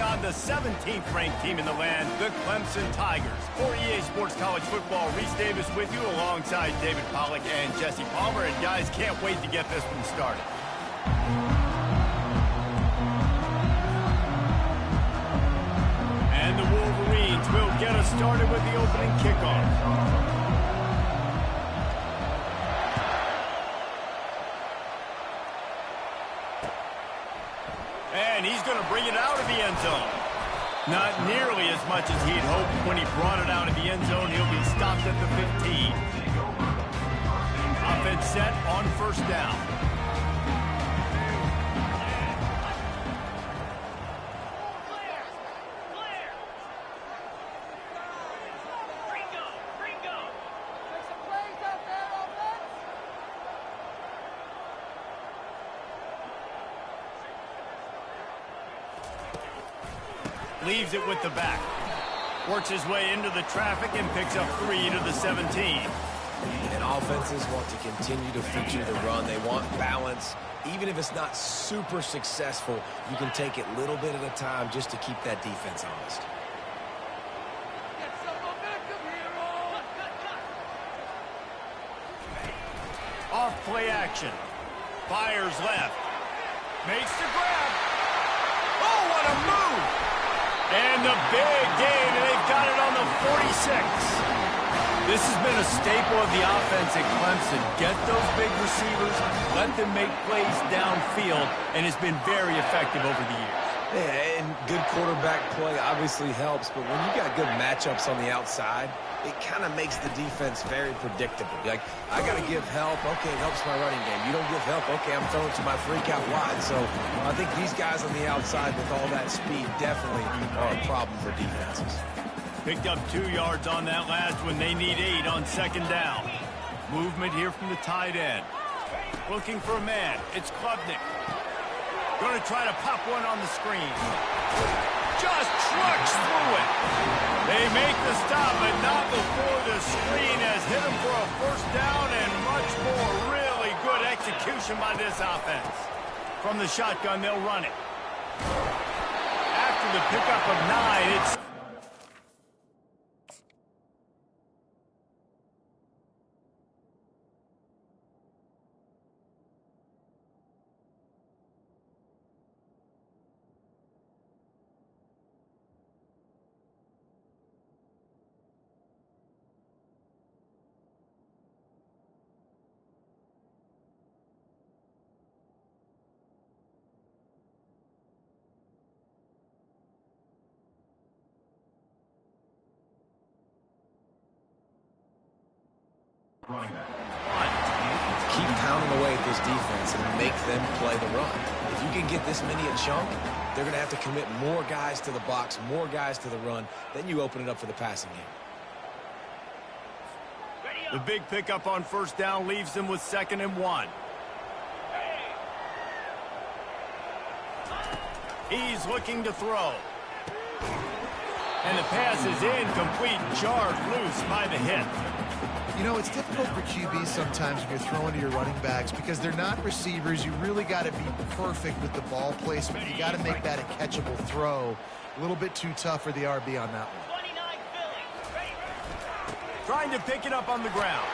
on the 17th ranked team in the land, the Clemson Tigers. For EA Sports College Football, Reese Davis with you alongside David Pollack and Jesse Palmer. And guys, can't wait to get this one started. And the Wolverines will get us started with the opening kickoff. And he's going to bring it out of the end zone. Not nearly as much as he'd hoped when he brought it out of the end zone. He'll be stopped at the 15. Offense set on first down. Leaves it with the back. Works his way into the traffic and picks up 3 to the 17. And offenses want to continue to feature the run. They want balance. Even if it's not super successful, you can take it little bit at a time just to keep that defense honest. Off play action. Fires left. Makes the grab. Oh, what a move! And the big gain, and they've got it on the 46. This has been a staple of the offense at Clemson. Get those big receivers, let them make plays downfield, and it's been very effective over the years. Yeah, and good quarterback play obviously helps, but when you got good matchups on the outside, it kind of makes the defense very predictable. Like, I got to give help. Okay, it helps my running game. You don't give help. Okay, I'm throwing to my freak out wide. So I think these guys on the outside with all that speed definitely are a problem for defenses. Picked up 2 yards on that last one. They need 8 on second down. Movement here from the tight end. Looking for a man. It's Klubnik. Going to try to pop one on the screen. Just trucks through it. They make the stop, but not before the screen has hit him for a first down and much more. Really good execution by this offense. From the shotgun, they'll run it. After the pickup of 9, it's... Keep pounding away at this defense and make them play the run. If you can get this many a chunk, they're going to have to commit more guys to the box, more guys to the run. Then you open it up for the passing game. The big pickup on first down leaves them with 2nd and 1. He's looking to throw. And the pass is incomplete, jarred loose by the hit. You know, it's difficult for QBs sometimes when you're throwing to your running backs because they're not receivers. You really got to be perfect with the ball placement. You got to make that a catchable throw. A little bit too tough for the RB on that one. Trying to pick it up on the ground.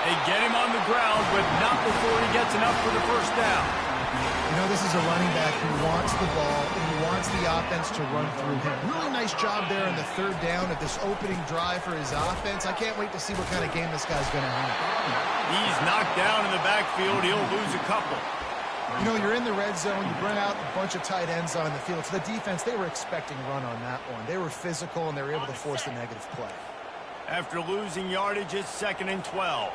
They get him on the ground, but not before he gets enough for the first down. You know, this is a running back who wants the ball and he wants the offense to run through him. Really nice job there on the 3rd down of this opening drive for his offense. I can't wait to see what kind of game this guy's going to have. He's knocked down in the backfield. He'll lose a couple. You know, you're in the red zone. You bring out a bunch of tight ends on the field. So the defense, they were expecting run on that one. They were physical and they were able to force the negative play. After losing yardage, it's 2nd and 12.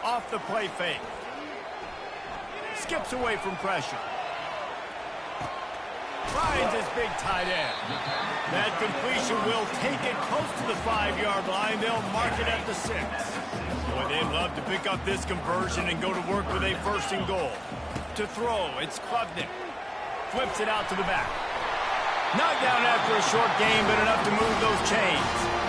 Off the play fake. Skips away from pressure. Finds his big tight end. That completion will take it close to the 5-yard line. They'll mark it at the 6. Boy, they'd love to pick up this conversion and go to work with a 1st and goal. To throw, it's Klubnik. Flips it out to the back. Knocked down after a short gain, but enough to move those chains.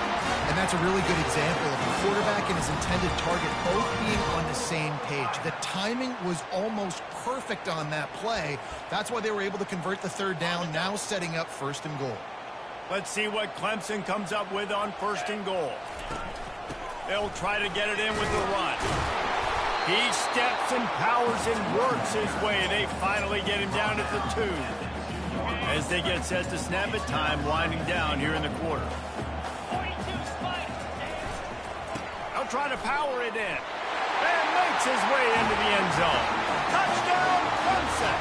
And that's a really good example of the quarterback and his intended target both being on the same advantage. The timing was almost perfect on that play. That's why they were able to convert the third down, now setting up 1st and goal. Let's see what Clemson comes up with on 1st and goal. They'll try to get it in with the run. He steps and powers and works his way, and they finally get him down at the 2. As they get set to snap it, time winding down here in the quarter. They'll try to power it in. And makes his way into the end zone. Touchdown, Clemson!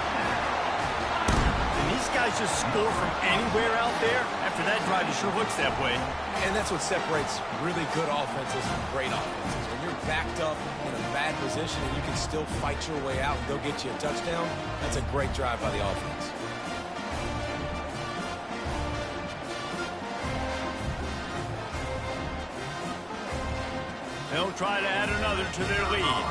And these guys just score from anywhere out there. After that drive, it sure looks that way. And that's what separates really good offenses from great offenses. When you're backed up in a bad position and you can still fight your way out and go get you a touchdown, that's a great drive by the offense. They'll try to add another to their lead.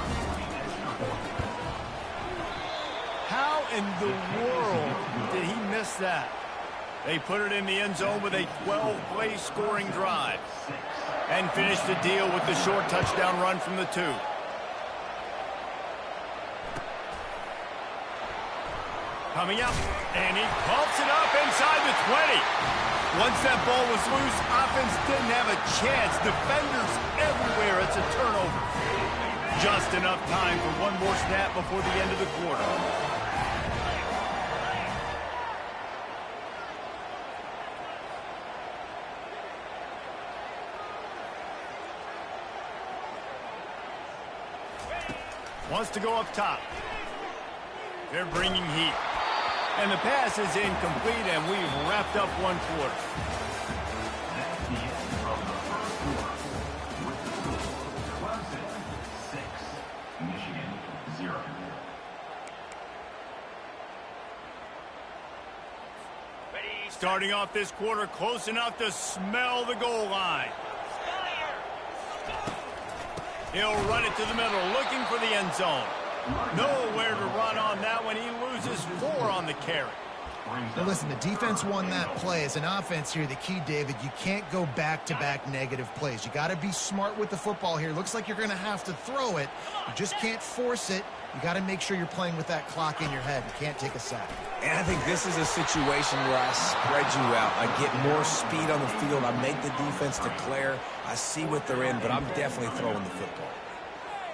How in the world did he miss that? They put it in the end zone with a 12-play scoring drive and finish the deal with the short touchdown run from the 2. Coming up, and he pumps it up inside the 20. Once that ball was loose, offense didn't have a chance. Defenders everywhere. It's a turnover. Just enough time for one more snap before the end of the quarter. Wants to go up top. They're bringing heat. And the pass is incomplete, and we've wrapped up one quarter. Starting off this quarter close enough to smell the goal line. He'll run it to the middle, looking for the end zone. Nowhere to run on that one. He loses 4 on the carry. Now listen, the defense won that play. As an offense here, the key, David, you can't go back-to-back negative plays. You got to be smart with the football here. Looks like you're going to have to throw it. You just can't force it. You got to make sure you're playing with that clock in your head. You can't take a sack. And I think this is a situation where I spread you out. I get more speed on the field. I make the defense declare. I see what they're in, but I'm definitely throwing the football.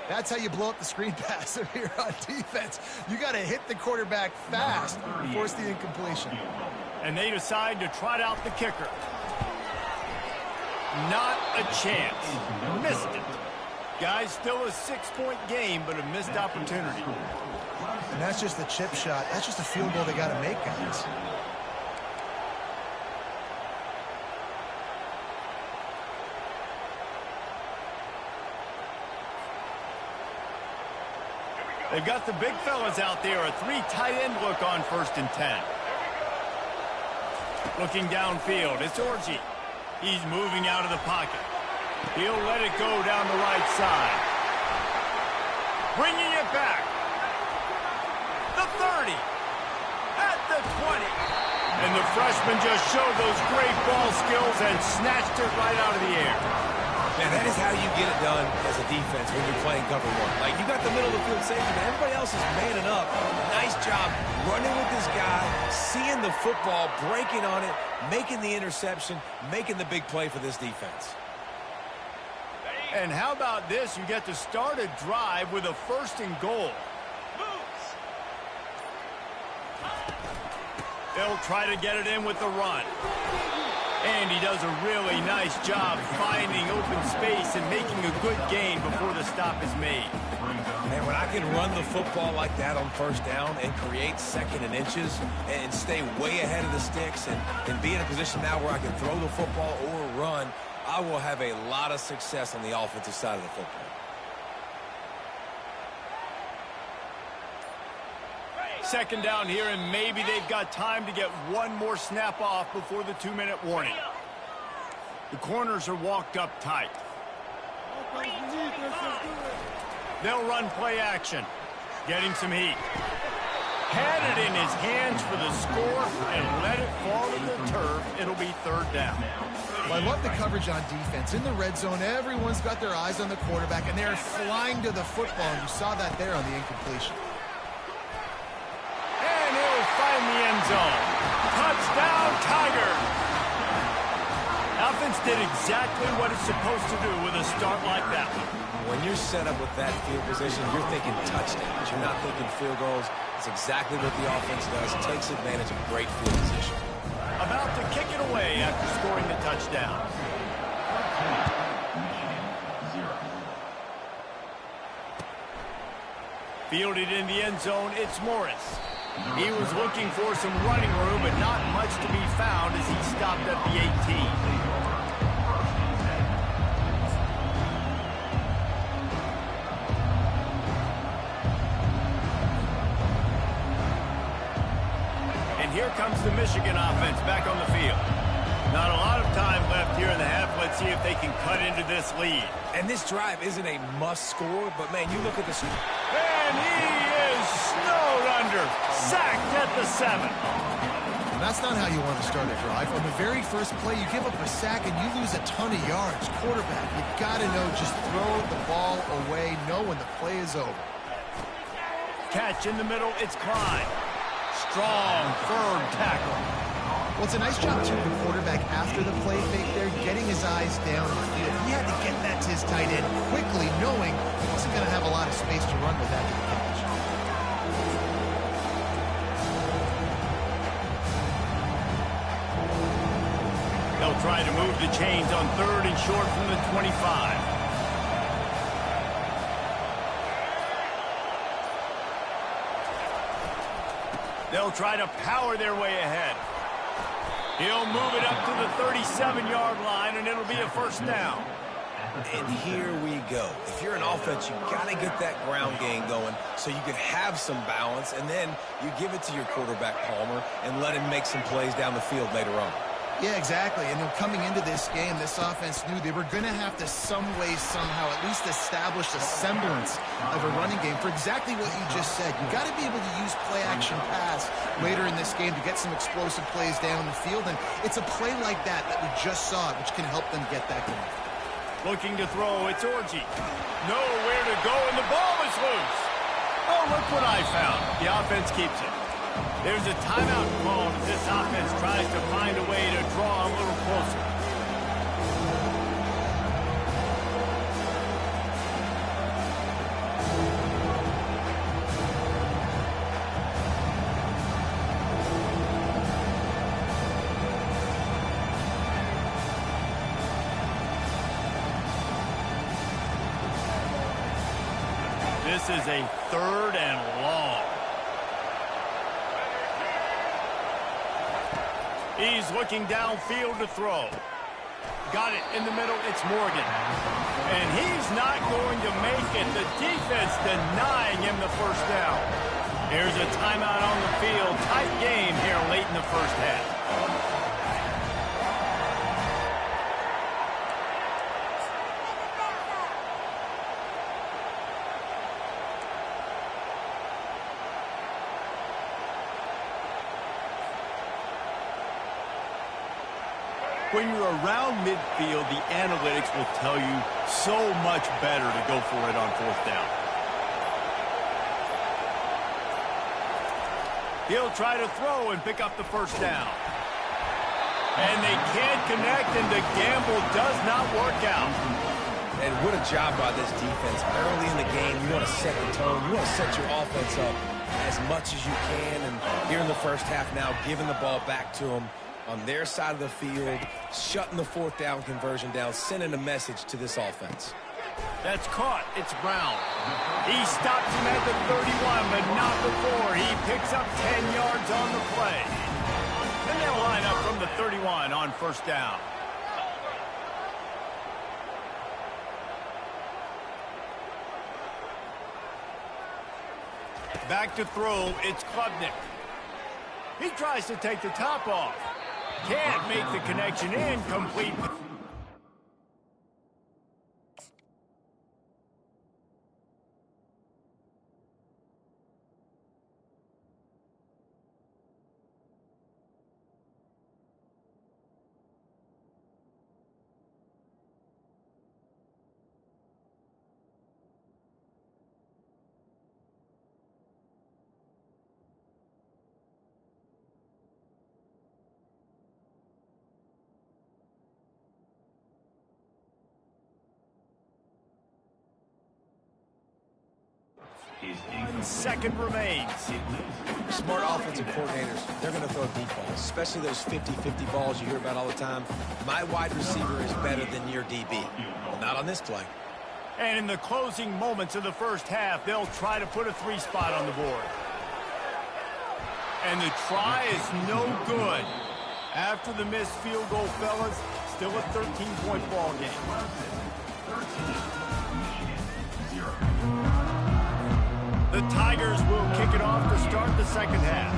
That's how you blow up the screen pass here on defense. You got to hit the quarterback fast and force the incompletion. And they decide to trot out the kicker. Not a chance. Missed it. Guys, still a 6-point game, but a missed opportunity. And that's just the chip shot. That's just a field goal they got to make, guys. They've got the big fellas out there. A 3 tight end look on 1st and 10. Looking downfield, it's Orji. He's moving out of the pocket. He'll let it go down the right side. Bringing it back. The 30. At the 20. And the freshman just showed those great ball skills and snatched it right out of the air. Man, that is how you get it done as a defense when you're playing cover 1. Like, you got the middle of the field safety, but everybody else is manning up. Nice job running with this guy, seeing the football, breaking on it, making the interception, making the big play for this defense. And how about this? You get to start a drive with a 1st and goal. They'll try to get it in with the run. And he does a really nice job finding open space and making a good gain before the stop is made. Man, when I can run the football like that on 1st down and create 2nd and inches and stay way ahead of the sticks and be in a position now where I can throw the football or run, I will have a lot of success on the offensive side of the football. Second down here, and maybe they've got time to get one more snap off before the 2-minute warning. The corners are walked up tight. They'll run play action, getting some heat. Had it in his hands for the score and let it fall to the turf. It'll be third down. Well, I love the coverage on defense. In the red zone, everyone's got their eyes on the quarterback, and they're flying to the football, and you saw that there on the incompletion. And he'll find the end zone. Touchdown, Tigers! Offense did exactly what it's supposed to do with a start like that one. When you're set up with that field position, you're thinking touchdowns. You're not thinking field goals. It's exactly what the offense does. It takes advantage of great field position. About to kick it away after scoring the touchdown. Fielded in the end zone, it's Morris. He was looking for some running room, but not much to be found as he stopped at the 18. Here comes the Michigan offense back on the field. Not a lot of time left here in the half. Let's see if they can cut into this lead. And this drive isn't a must score, but man, you look at this. And he is snowed under. Sacked at the 7. And that's not how you want to start a drive. On the very first play, you give up a sack and you lose a ton of yards. Quarterback, you got to know, just throw the ball away. Know when the play is over. Catch in the middle, it's Klein. Strong, firm tackle. Well, it's a nice job, too, the quarterback after the play fake there, getting his eyes down the field. He had to get that to his tight end quickly, knowing he wasn't going to have a lot of space to run with after the catch. They'll try to move the chains on 3rd and short from the 25. They'll try to power their way ahead. He'll move it up to the 37-yard line, and it'll be a first down. And here we go. If you're an offense, you got to get that ground game going so you can have some balance, and then you give it to your quarterback, Palmer, and let him make some plays down the field later on. Yeah, exactly. And coming into this game, this offense knew they were going to have to some way, somehow, at least establish a semblance of a running game for exactly what you just said. You got to be able to use play-action pass later in this game to get some explosive plays down the field. And it's a play like that we just saw, which can help them get that going. Looking to throw, it's Orji. Nowhere to go, and the ball is loose. Oh, look what I found. The offense keeps it. There's a timeout called as this offense tries to find a way to draw a little closer. This is a 3rd and long. He's looking downfield to throw. Got it in the middle, it's Morgan. And he's not going to make it. The defense denying him the first down. Here's a timeout on the field. Tight game here late in the first half. When you're around midfield, the analytics will tell you so much better to go for it on 4th down. He'll try to throw and pick up the first down. And they can't connect, and the gamble does not work out. And what a job by this defense. Early in the game, you want to set the tone. You want to set your offense up as much as you can. And here in the first half now, giving the ball back to them on their side of the field, shutting the 4th down conversion down, sending a message to this offense. That's caught. It's Brown. He stops him at the 31, but not before. He picks up 10 yards on the play. And they'll line up from the 31 on first down. Back to throw, it's Klubnik. He tries to take the top off. Can't make the connection in, complete. Second remains. Smart offensive coordinators, they're going to throw deep balls, especially those 50-50 balls you hear about all the time. My wide receiver is better than your DB. Well, not on this play. And in the closing moments of the first half, they'll try to put a 3 spot on the board. And the try is no good. After the missed field goal, fellas, still a 13-point ball game. The Tigers will kick it off to start the second half.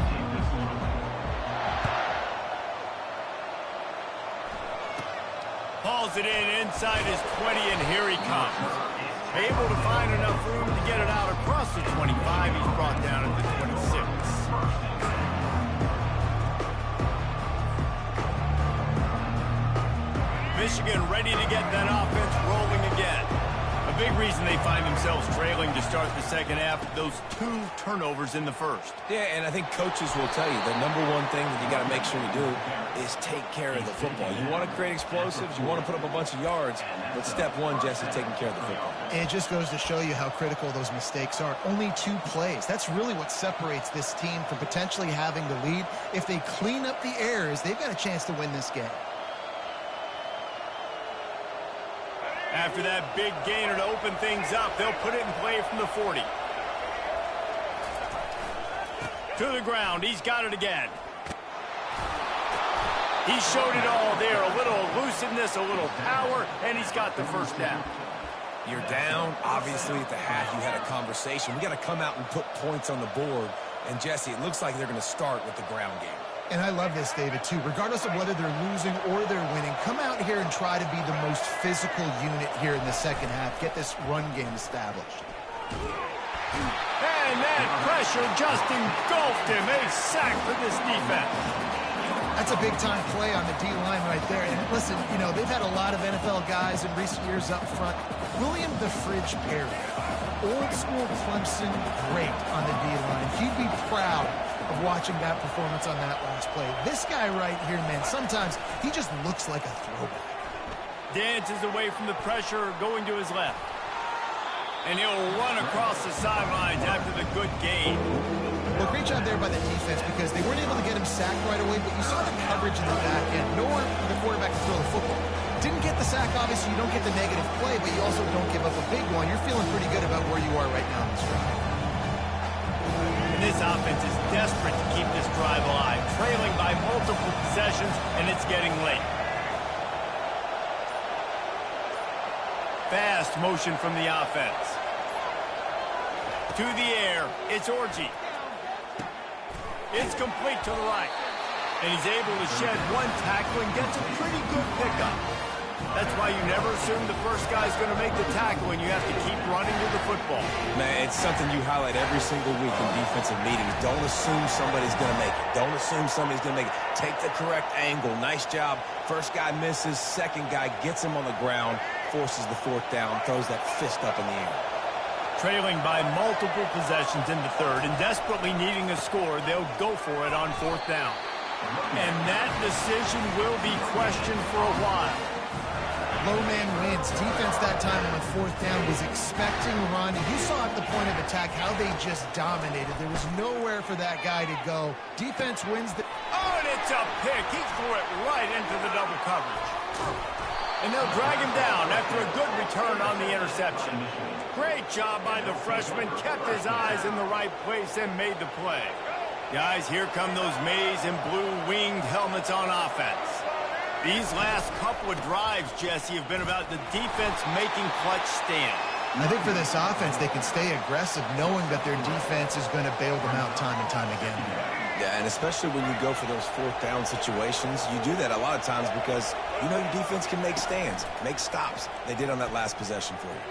Hauls it in inside his 20, and here he comes. Able to find enough room to get it out across the 25. He's brought down at the 26. Michigan ready to get that offense rolling again. A big reason they find themselves trailing to start the second half, those 2 turnovers in the first. Yeah, and I think coaches will tell you the number one thing that you got to make sure you do is take care of the football. You want to create explosives, you want to put up a bunch of yards, but step one, Jesse, taking care of the football. And it just goes to show you how critical those mistakes are. Only 2 plays. That's really what separates this team from potentially having the lead. If they clean up the errors, they've got a chance to win this game. After that big gainer to open things up, they'll put it in play from the 40. To the ground, he's got it again. He showed it all there, a little elusiveness, a little power, and he's got the first down. You're down. Obviously, at the half, you had a conversation. We got to come out and put points on the board. And, Jesse, it looks like they're going to start with the ground game. And I love this, David, too. Regardless of whether they're losing or they're winning, come out here and try to be the most physical unit here in the second half. Get this run game established. And that pressure just engulfed him. A sack for this defense. That's a big-time play on the D-line right there. And listen, you know, they've had a lot of NFL guys in recent years up front. William the Fridge Perry, old-school Clemson great on the D-line. He'd be proud of watching that performance on that last play. This guy right here, man, sometimes he just looks like a throwback. Dances away from the pressure, going to his left. And he'll run across the sidelines after the good gain. Well, great job there by the defense because they weren't able to get him sacked right away, but you saw the coverage in the back end. Nowhere for the quarterback to throw the football. Didn't get the sack, obviously, you don't get the negative play, but you also don't give up a big one. You're feeling pretty good about where you are right now in this drive. And this offense is desperate to keep this drive alive, trailing by multiple possessions, and it's getting late. Fast motion from the offense. To the air, it's Orji. It's complete to the right. And he's able to shed 1 tackle and gets a pretty good pickup. That's why you never assume the first guy's going to make the tackle, and you have to keep running to the football. Man, it's something you highlight every single week in defensive meetings. Don't assume somebody's going to make it. Don't assume somebody's going to make it. Take the correct angle. Nice job. First guy misses. Second guy gets him on the ground, forces the 4th down, throws that fist up in the air. Trailing by multiple possessions in the 3rd and desperately needing a score, they'll go for it on 4th down. And that decision will be questioned for a while. Low man wins. Defense that time on the 4th down was expecting run. You saw at the point of attack how they just dominated. There was nowhere for that guy to go. Defense wins the... Oh, and it's a pick. He threw it right into the double coverage. And they'll drag him down after a good return on the interception. Great job by the freshman. Kept his eyes in the right place and made the play. Guys, here come those maize and blue winged helmets on offense. These last couple of drives, Jesse, have been about the defense making clutch stand. I think for this offense, they can stay aggressive knowing that their defense is going to bail them out time and time again. Yeah, and especially when you go for those 4th down situations, you do that a lot of times because you know your defense can make stands, make stops. They did on that last possession for you.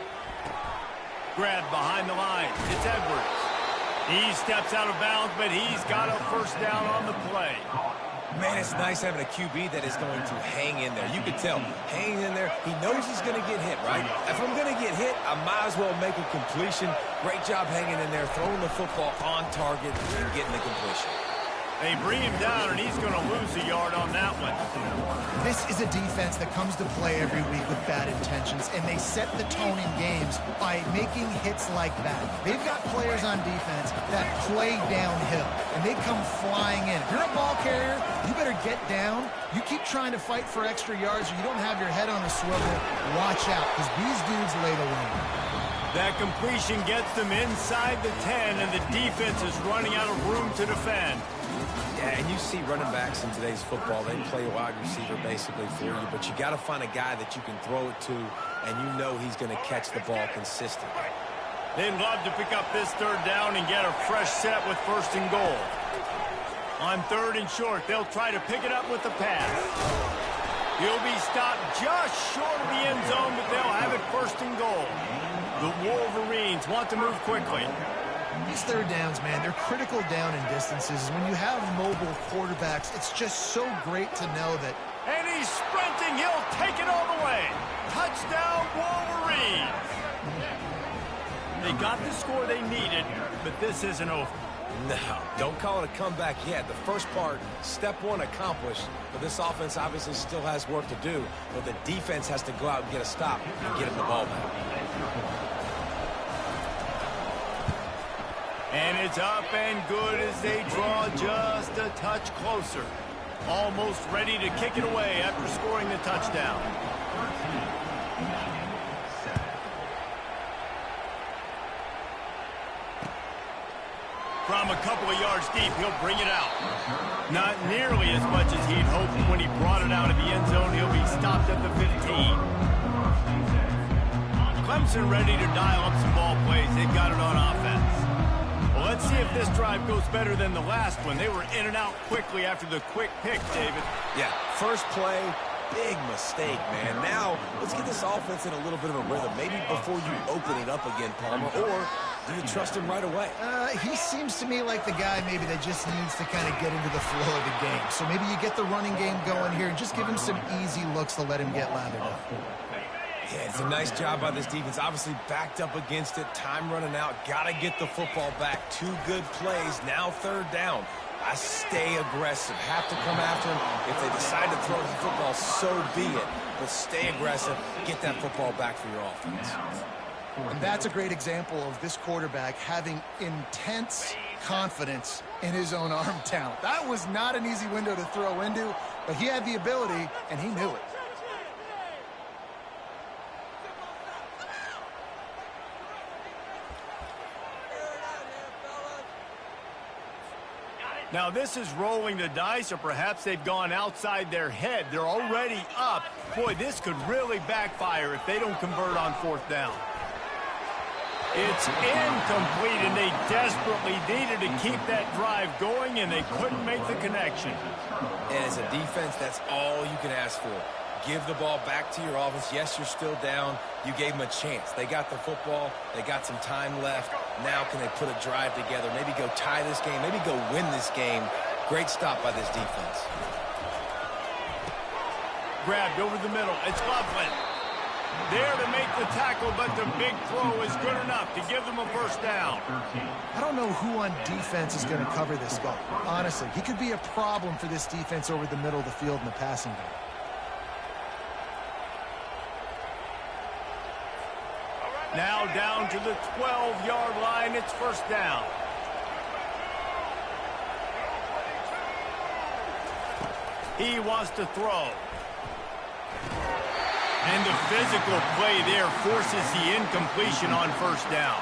Grabbed behind the line. It's Edwards. He steps out of bounds, but he's got a first down on the play. Man, it's nice having a QB that is going to hang in there. You can tell, hanging in there, he knows he's going to get hit, right? If I'm going to get hit, I might as well make a completion. Great job hanging in there, throwing the football on target and getting the completion. They bring him down, and he's going to lose a yard on that one. This is a defense that comes to play every week with bad intentions, and they set the tone in games by making hits like that. They've got players on defense that play downhill, and they come flying in. If you're a ball carrier, you better get down. You keep trying to fight for extra yards, or you don't have your head on a swivel. Watch out, because these dudes lay the lane. That completion gets them inside the 10, and the defense is running out of room to defend. Yeah, and you see running backs in today's football, they play a wide receiver basically for you, but you got to find a guy that you can throw it to, and you know he's going to catch the ball consistently. They'd love to pick up this third down and get a fresh set with 1st and goal. On 3rd and short, they'll try to pick it up with the pass. He'll be stopped just short of the end zone, but they'll have it 1st and goal. The Wolverines want to move quickly. These third downs, man, they're critical down in distances. When you have mobile quarterbacks, it's just so great to know that. And he's sprinting. He'll take it all the way. Touchdown, Wolverines. They got the score they needed, but this isn't over. No, don't call it a comeback yet. The first part, step 1 accomplished, but this offense obviously still has work to do, but the defense has to go out and get a stop and get him the ball back. And it's up and good as they draw just a touch closer. Almost ready to kick it away after scoring the touchdown. From a couple of yards deep, he'll bring it out. Not nearly as much as he'd hoped when he brought it out of the end zone. He'll be stopped at the 15. Clemson ready to dial up some ball plays. They got it on offense. Well, let's see if this drive goes better than the last one. They were in and out quickly after the quick pick, David. Yeah, first play, big mistake, man. Now, let's get this offense in a little bit of a rhythm. Maybe before you open it up again, Palmer, or do you trust him right away? He seems to me like the guy maybe that just needs to kind of get into the flow of the game. So maybe you get the running game going here and just give him some easy looks to let him get lathered up. Yeah, it's a nice job by this defense. Obviously backed up against it. Time running out. Got to get the football back. 2 good plays. Now 3rd down. I stay aggressive. Have to come after him. If they decide to throw the football, so be it. But stay aggressive. Get that football back for your offense. And that's a great example of this quarterback having intense confidence in his own arm talent. That was not an easy window to throw into, but he had the ability, and he knew it. Now, this is rolling the dice, or perhaps they've gone outside their head. They're already up. Boy, this could really backfire if they don't convert on 4th down. It's incomplete, and they desperately needed to keep that drive going, and they couldn't make the connection. And as a defense, that's all you can ask for. Give the ball back to your offense. Yes, you're still down. You gave them a chance. They got the football. They got some time left. Now can they put a drive together? Maybe go tie this game. Maybe go win this game. Great stop by this defense. Grabbed over the middle. It's Loveland. There to make the tackle, but the big throw is good enough to give them a 1st down. I don't know who on defense is going to cover this guy. Honestly, he could be a problem for this defense over the middle of the field in the passing game. Now down to the 12-yard line. It's 1st down. He wants to throw. And the physical play there forces the incompletion on 1st down.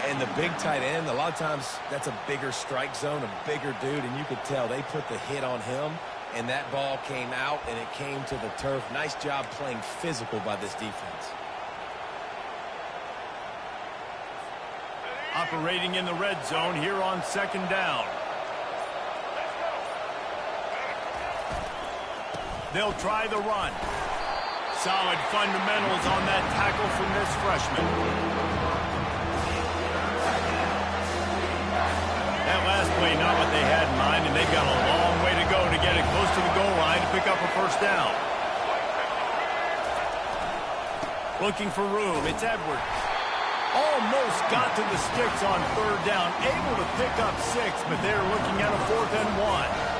And the big tight end, a lot of times that's a bigger strike zone, a bigger dude, and you could tell they put the hit on him, and that ball came out, and it came to the turf. Nice job playing physical by this defense. Operating in the red zone here on 2nd down. They'll try the run. Solid fundamentals on that tackle from this freshman. That last play, not what they had in mind, and they've got a long way to go to get it close to the goal line to pick up a 1st down. Looking for room. It's Edwards. Almost got to the sticks on third down, able to pick up 6, but they're looking at a 4th and 1.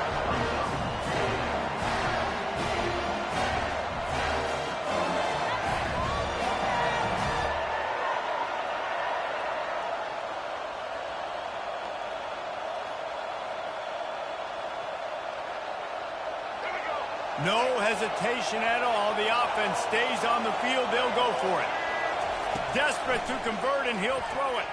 No hesitation at all. The offense stays on the field. They'll go for it. Desperate to convert, and he'll throw it.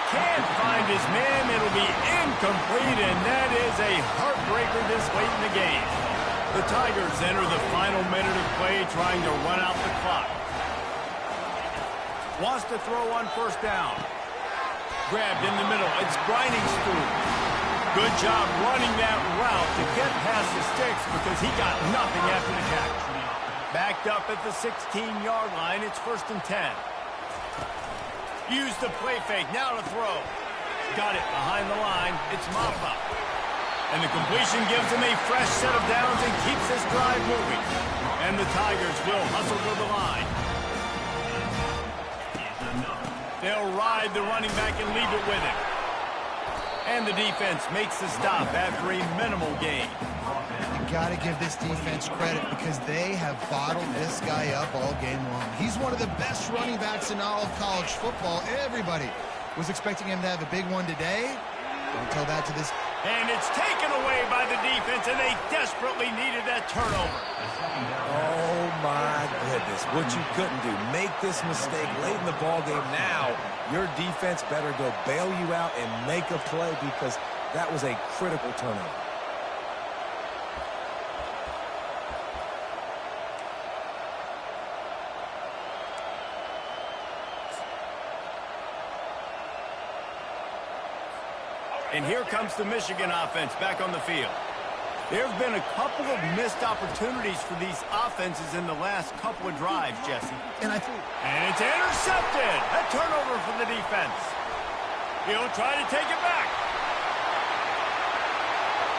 Can't find his man. It'll be incomplete, and that is a heartbreaker this late in the game. The Tigers enter the final minute of play, trying to run out the clock. Wants to throw on 1st down. Grabbed in the middle. It's Briningstool. Good job running that route to get past the sticks because he got nothing after the catch. Backed up at the 16-yard line. It's 1st and 10. Use the play fake. Now to throw. Got it behind the line. It's Maffa. And the completion gives him a fresh set of downs and keeps this drive moving. And the Tigers will hustle to the line. They'll ride the running back and leave it with him. And the defense makes the stop after a minimal gain. You got to give this defense credit because they have bottled this guy up all game long. He's one of the best running backs in all of college football. Everybody was expecting him to have a big one today. Don't tell that to this. And it's taken away by the defense, and they desperately needed that turnover. Oh, my goodness. What you couldn't do. Make this mistake late in the ballgame. Now, your defense better go bail you out and make a play because that was a critical turnover. And here comes the Michigan offense back on the field. There have been a couple of missed opportunities for these offenses in the last couple of drives, Jesse. And it's intercepted. A turnover for the defense. He'll try to take it back.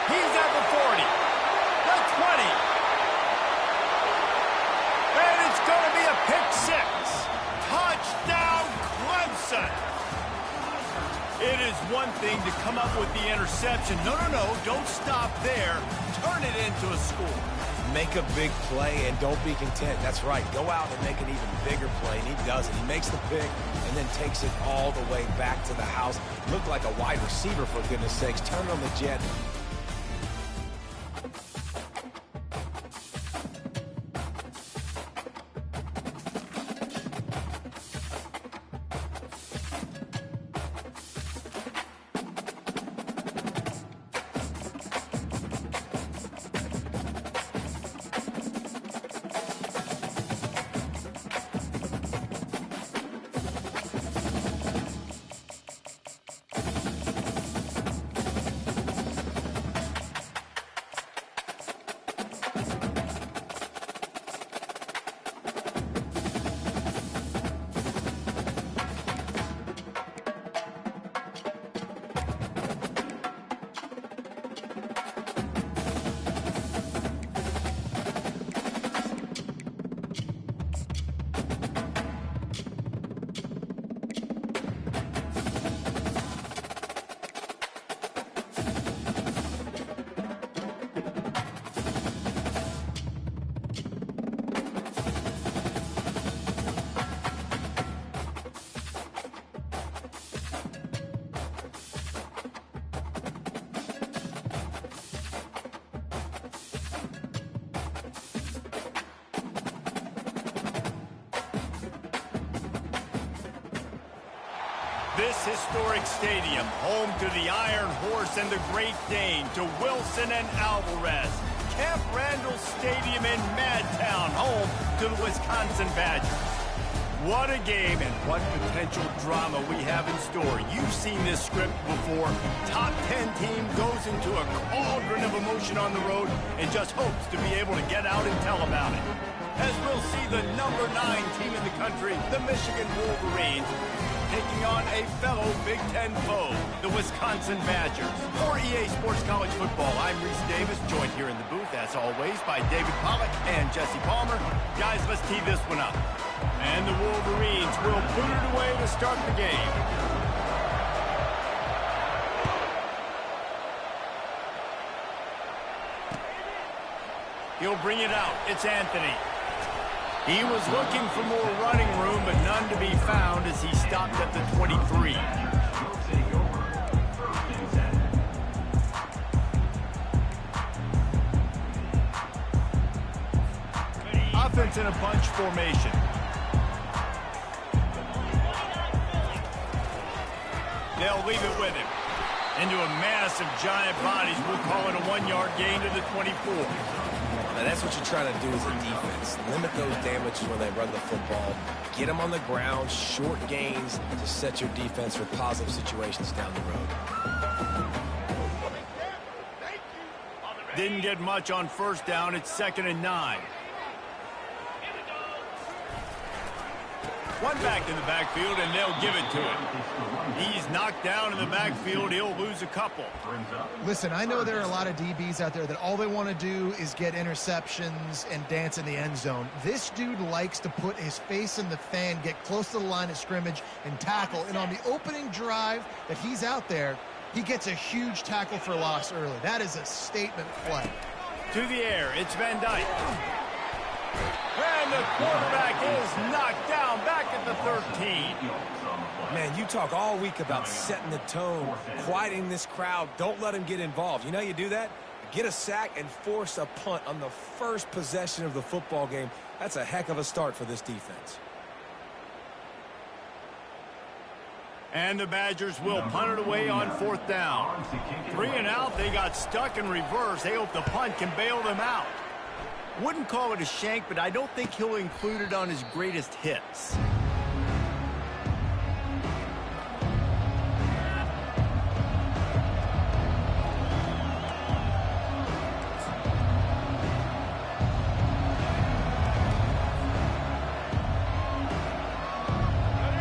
He's at the 40. The 20. And it's going to be a pick 6. Touchdown, Clemson. It is one thing to come up with the interception. No, don't stop there. Turn it into a score. Make a big play and don't be content. That's right. Go out and make an even bigger play, and he does it. He makes the pick and then takes it all the way back to the house. Looked like a wide receiver, for goodness sakes. Turn it on the jet. This historic stadium, home to the Iron Horse and the Great Dane, to Wilson and Alvarez. Camp Randall Stadium in Madtown, home to the Wisconsin Badgers. What a game and what potential drama we have in store. You've seen this script before. Top 10 team goes into a cauldron of emotion on the road and just hopes to be able to get out and tell about it. As we'll see the number 9 team in the country, the Michigan Wolverines, taking on a fellow Big Ten foe, the Wisconsin Badgers. For EA Sports College Football, I'm Reese Davis, joined here in the booth, as always, by David Pollack and Jesse Palmer. Guys, let's tee this one up. And the Wolverines will put it away to start the game. He'll bring it out. It's Anthony. He was looking for more running room, but none to be found as he stopped at the 23. Offense in a bunch formation. They'll leave it with him. Into a mass of giant bodies. We'll call it a 1-yard gain to the 24. Now, that's what you're trying to do as a defense. Limit those damages when they run the football. Get them on the ground, short gains to set your defense for positive situations down the road. Didn't get much on first down. It's 2nd and 9. One back in the backfield, and they'll give it to him. He's knocked down in the backfield. He'll lose a couple. Listen, I know there are a lot of DBs out there that all they want to do is get interceptions and dance in the end zone. This dude likes to put his face in the fan, get close to the line of scrimmage, and tackle. And on the opening drive that he's out there, he gets a huge tackle for loss early. That is a statement play. To the air, it's Van Dyke. And the quarterback is knocked down back at the 13. Man, you talk all week about setting the tone, quieting this crowd. Don't let them get involved. You know how you do that? Get a sack and force a punt on the first possession of the football game. That's a heck of a start for this defense. And the Badgers will punt it away on 4th down. 3 and out, they got stuck in reverse. They hope the punt can bail them out. Wouldn't call it a shank, but I don't think he'll include it on his greatest hits.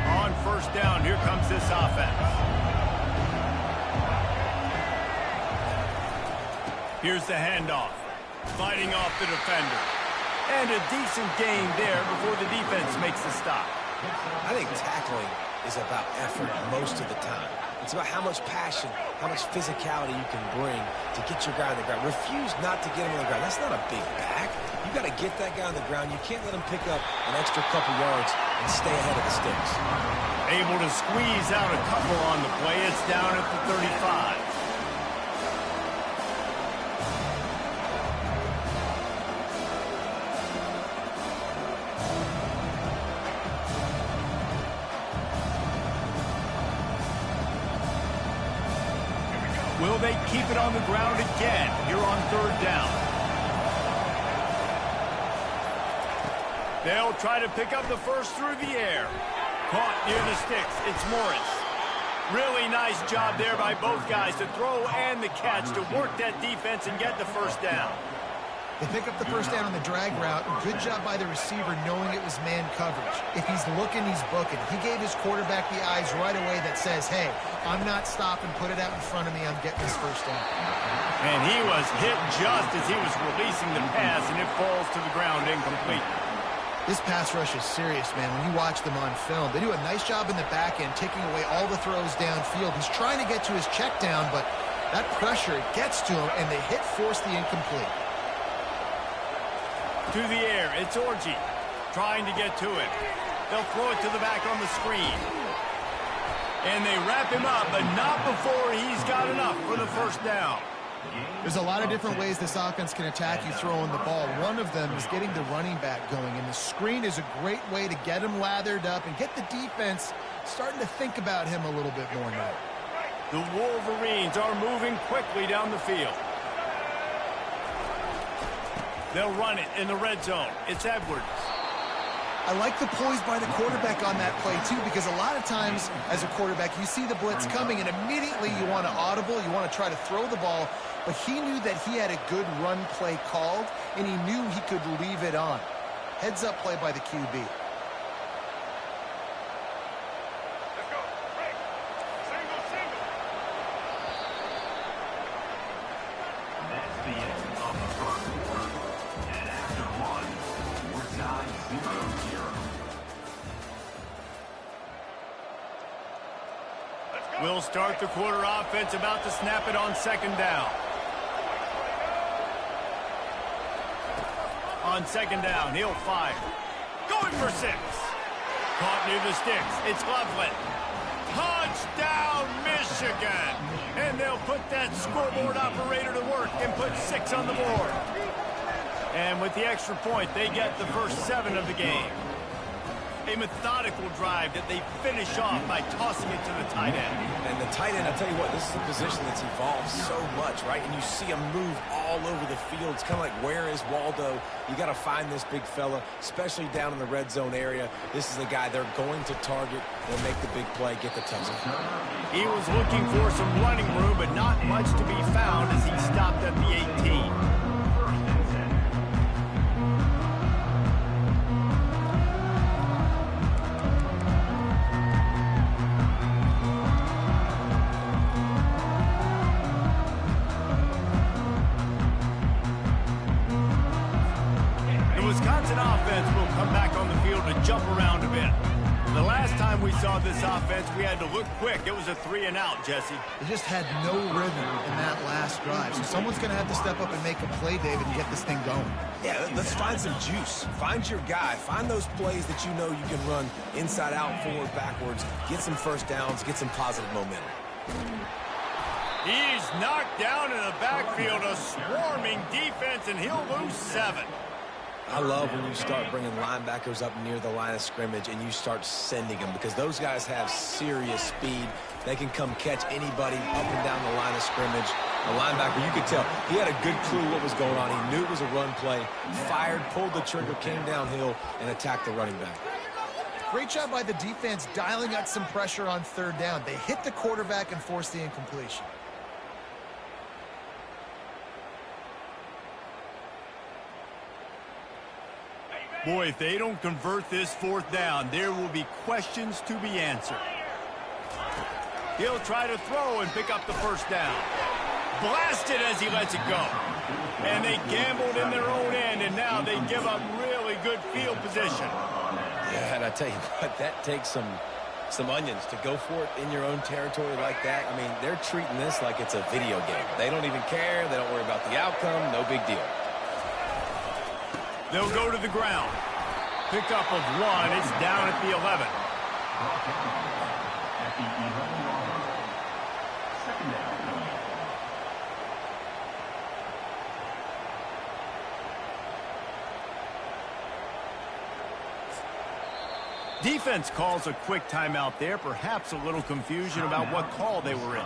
On 1st down, here comes this offense. Here's the handoff. Fighting off the defender. And a decent gain there before the defense makes the stop. I think tackling is about effort most of the time. It's about how much passion, how much physicality you can bring to get your guy on the ground. Refuse not to get him on the ground. That's not a big back. You got to get that guy on the ground. You can't let him pick up an extra couple yards and stay ahead of the sticks. Able to squeeze out a couple on the play. It's down at the 35. Will they keep it on the ground again here on 3rd down? They'll try to pick up the first through the air. Caught near the sticks. It's Morris. Really nice job there by both guys to throw and the catch to work that defense and get the first down. They pick up the first down on the drag route. Good job by the receiver knowing it was man coverage. If he's looking, he's booking. He gave his quarterback the eyes right away that says, hey, I'm not stopping. Put it out in front of me. I'm getting this first down. And he was hit just as he was releasing the pass, and it falls to the ground incomplete. This pass rush is serious, man. When you watch them on film, they do a nice job in the back end, taking away all the throws downfield. He's trying to get to his check down, but that pressure gets to him, and they force the incomplete. To the air, it's Orji trying to get to it. They'll throw it to the back on the screen. And they wrap him up, but not before he's got enough for the first down. There's a lot of different ways this offense can attack you throwing the ball. One of them is getting the running back going, and the screen is a great way to get him lathered up and get the defense starting to think about him a little bit more now. The Wolverines are moving quickly down the field. They'll run it in the red zone. It's Edwards. I like the poise by the quarterback on that play, too, because a lot of times as a quarterback, you see the blitz coming, and immediately you want to audible, you want to try to throw the ball, but he knew that he had a good run play called, and he knew he could leave it on. Heads-up play by the QB. We'll start the quarter offense, about to snap it on second down. On second down, he'll fire. Going for 6. Caught near the sticks. It's Loveland. Touchdown, Michigan! And they'll put that scoreboard operator to work and put 6 on the board. And with the extra point, they get the first 7 of the game. A methodical drive that they finish off by tossing it to the tight end. And the tight end, I tell you what, this is a position that's evolved so much, right? And you see him move all over the field. It's kind of like, where is Waldo? You got to find this big fella, especially down in the red zone area. This is the guy they're going to target. They'll make the big play, get the touchdown. He was looking for some running room, but not much to be found as he stopped at the 18. Jump around a bit. The last time we saw this offense, we had to look quick. It was a 3 and out, Jesse. They just had no rhythm in that last drive. So someone's going to have to step up and make a play, David, and get this thing going. Yeah, let's find some juice. Find your guy. Find those plays that you know you can run inside out, forward, backwards. Get some first downs. Get some positive momentum. He's knocked down in the backfield. A swarming defense, and he'll lose 7. I love when you start bringing linebackers up near the line of scrimmage and you start sending them, because those guys have serious speed. They can come catch anybody up and down the line of scrimmage. The linebacker, you could tell, he had a good clue what was going on. He knew it was a run play, fired, pulled the trigger, came downhill, and attacked the running back. Great job by the defense dialing out some pressure on third down. They hit the quarterback and forced the incompletion. Boy, if they don't convert this 4th down, there will be questions to be answered. He'll try to throw and pick up the first down. Blasted as he lets it go. And they gambled in their own end, and now they give up really good field position. Yeah, and I tell you what, that takes some onions to go for it in your own territory like that. I mean, they're treating this like it's a video game. They don't even care. They don't worry about the outcome. No big deal. They'll go to the ground. Pickup of 1. It's down at the 11. Defense calls a quick timeout there. Perhaps a little confusion about what call they were in.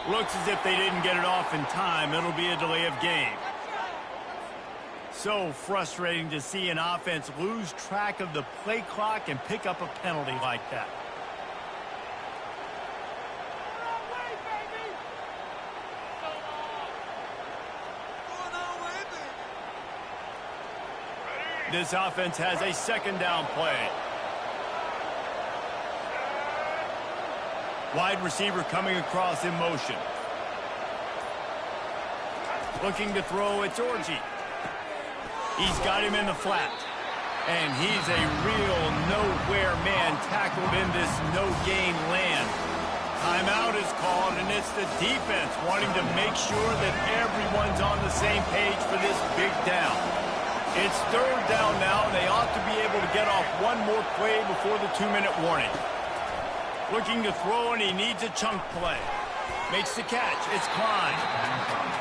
Looks as if they didn't get it off in time. It'll be a delay of game. So frustrating to see an offense lose track of the play clock and pick up a penalty like that. This offense has a 2nd down play. Wide receiver coming across in motion. Looking to throw, it's Orji. He's got him in the flat. And he's a real nowhere man tackled in this no-gain land. Timeout is called, and it's the defense wanting to make sure that everyone's on the same page for this big down. It's 3rd down now, and they ought to be able to get off one more play before the 2-minute warning. Looking to throw, and he needs a chunk play. Makes the catch. It's Klein.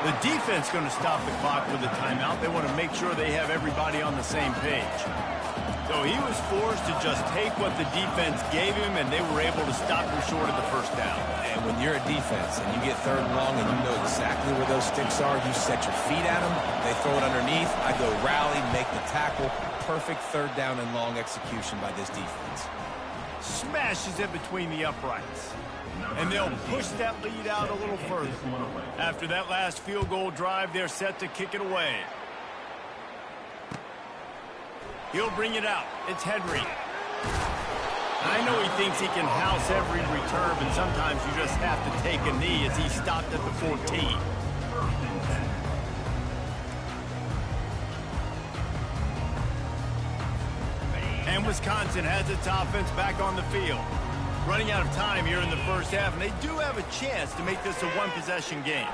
The defense going to stop the clock with a timeout. They want to make sure they have everybody on the same page. So he was forced to just take what the defense gave him, and they were able to stop him short of the 1st down. And when you're a defense and you get 3rd and long and you know exactly where those sticks are, you set your feet at them, they throw it underneath, I go rally, make the tackle. Perfect 3rd down and long execution by this defense. smashes it between the uprights. And they'll push that lead out a little further. After that last field goal drive, they're set to kick it away. He'll bring it out. It's Henry. I know he thinks he can house every return, but sometimes you just have to take a knee as he stopped at the 14. And Wisconsin has its offense back on the field. Running out of time here in the first half, and they do have a chance to make this a one-possession game.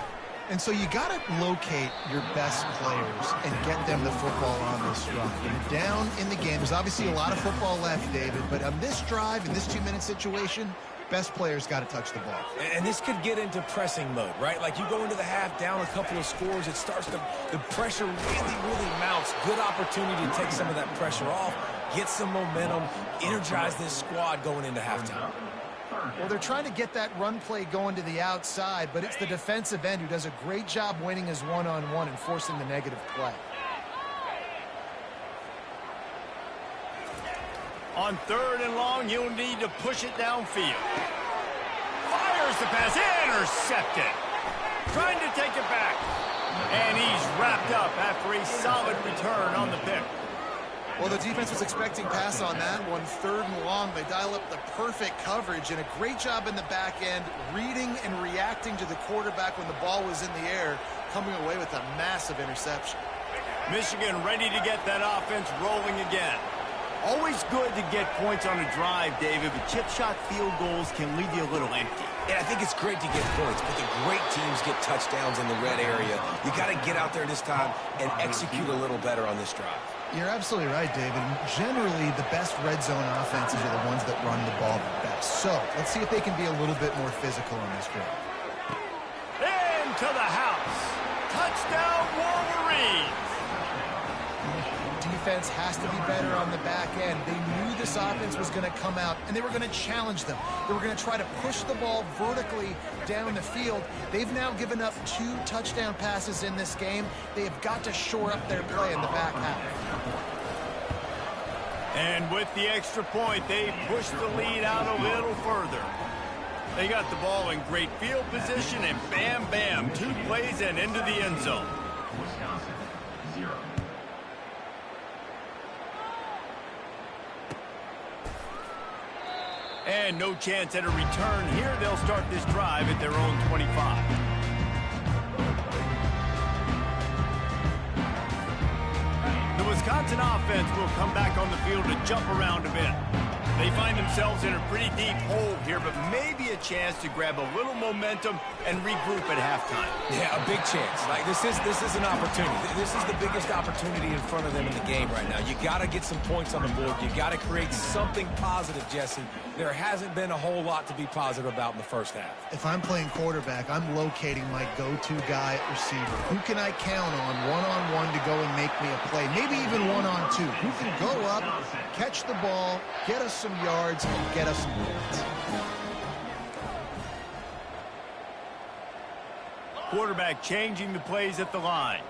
And so you got to locate your best players and get them the football on this drive. You're down in the game. There's obviously a lot of football left, David, but on this drive, in this 2-minute situation, best players got to touch the ball. And this could get into pressing mode, right? Like you go into the half down a couple of scores, it starts to, the pressure really mounts. Good opportunity to take some of that pressure off, get some momentum, energize this squad going into halftime. Well, they're trying to get that run play going to the outside, but it's the defensive end who does a great job winning his one-on-one and forcing the negative play. On 3rd and long, he'll need to push it downfield. Fires the pass, intercepted. Trying to take it back. And he's wrapped up after a solid return on the pick. Well, the defense was expecting pass on that one. 3rd and long, they dial up the perfect coverage and a great job in the back end, reading and reacting to the quarterback when the ball was in the air, coming away with a massive interception. Michigan ready to get that offense rolling again. Always good to get points on a drive, David, but chip shot field goals can leave you a little empty. And I think it's great to get points, but the great teams get touchdowns in the red area. You got to get out there this time and execute a little better on this drive. You're absolutely right, David. Generally, the best red zone offenses are the ones that run the ball the best. So, let's see if they can be a little bit more physical on this drive. Into the house. Touchdown, Wolverines. Defense has to be better on the back end. They knew this offense was going to come out, and they were going to challenge them. They were going to try to push the ball vertically down the field. They've now given up 2 touchdown passes in this game. They have got to shore up their play in the back half. And with the extra point, they push the lead out a little further. They got the ball in great field position, and bam, bam, 2 plays and into the end zone. Wisconsin, 0. And no chance at a return here. They'll start this drive at their own 25. The Wisconsin offense will come back on the field to jump around a bit. They find themselves in a pretty deep hole here, but maybe a chance to grab a little momentum and regroup at halftime. Yeah, a big chance. Like this is an opportunity. This is the biggest opportunity in front of them in the game right now. You got to get some points on the board. You got to create something positive, Jesse. There hasn't been a whole lot to be positive about in the first half. If I'm playing quarterback, I'm locating my go-to guy at receiver. Who can I count on one-on-one to go and make me a play? Maybe even one-on-two. Who can go up, catch the ball, get us some yards, and get us some points. Quarterback changing the plays at the line.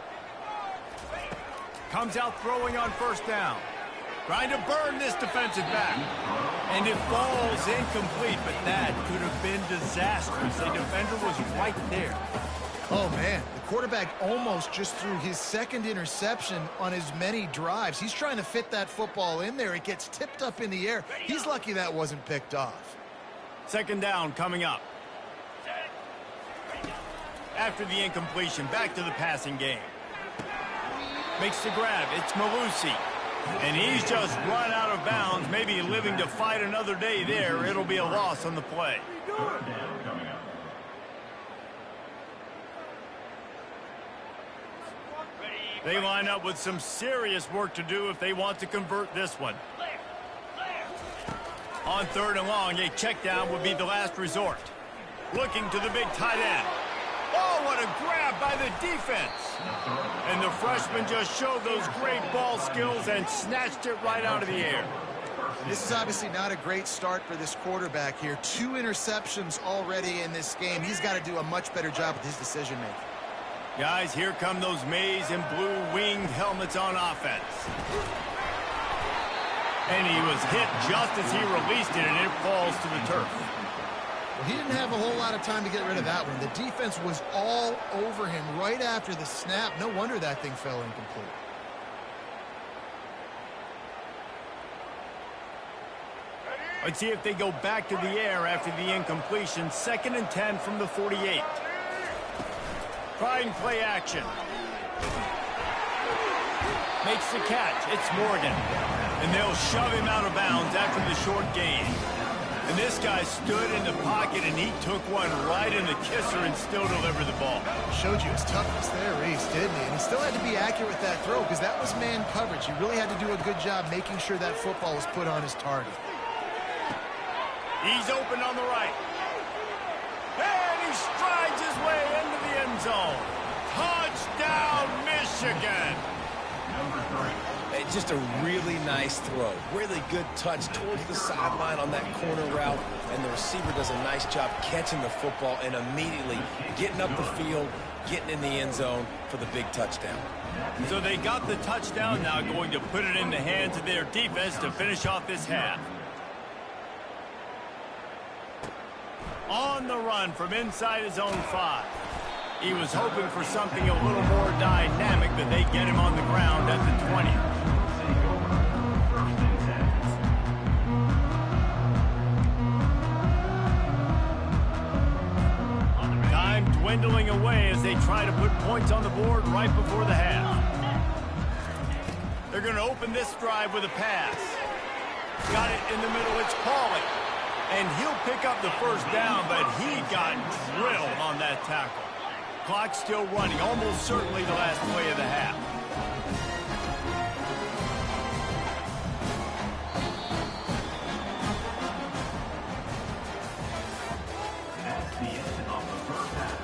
Comes out throwing on 1st down. Trying to burn this defensive back. And it falls incomplete, but that could have been disastrous. The defender was right there. Oh, man. The quarterback almost just threw his 2nd interception on as many drives. He's trying to fit that football in there. It gets tipped up in the air. He's lucky that wasn't picked off. 2nd down coming up. After the incompletion, back to the passing game. Makes the grab. It's Malusi. And he's just run out of bounds, maybe living to fight another day there. It'll be a loss on the play. They line up with some serious work to do if they want to convert this one. On 3rd and long, a check down would be the last resort. Looking to the big tight end. Oh, what a grab by the defense. And the freshman just showed those great ball skills and snatched it right out of the air. This is obviously not a great start for this quarterback here. 2 interceptions already in this game. He's got to do a much better job with his decision-making. Guys, here come those maize and blue winged helmets on offense. And he was hit just as he released it, and it falls to the turf. Well, he didn't have a whole lot of time to get rid of that one. The defense was all over him right after the snap. No wonder that thing fell incomplete. Let's see if they go back to the air after the incompletion. 2nd and 10 from the 48. Trying play action. Makes the catch. It's Morgan. And they'll shove him out of bounds after the short gain. And this guy stood in the pocket, and he took one right in the kisser and still delivered the ball. Showed you his toughness there, Reese, didn't he? And he still had to be accurate with that throw because that was man coverage. He really had to do a good job making sure that football was put on his target. He's open on the right. And he strides his way into the end zone. Touchdown, Michigan! Hey, just a really nice throw. Really good touch towards the sideline on that corner route. And the receiver does a nice job catching the football and immediately getting up the field, getting in the end zone for the big touchdown. So they got the touchdown, now going to put it in the hands of their defense to finish off this half. On the run from inside his own 5. He was hoping for something a little more dynamic, but they get him on the ground at the 20. Time dwindling away as they try to put points on the board right before the half. They're going to open this drive with a pass. Got it in the middle. It's Pauly. And he'll pick up the first down, but he got drilled on that tackle. Clock still running, almost certainly the last play of the half. That's the end of the first half.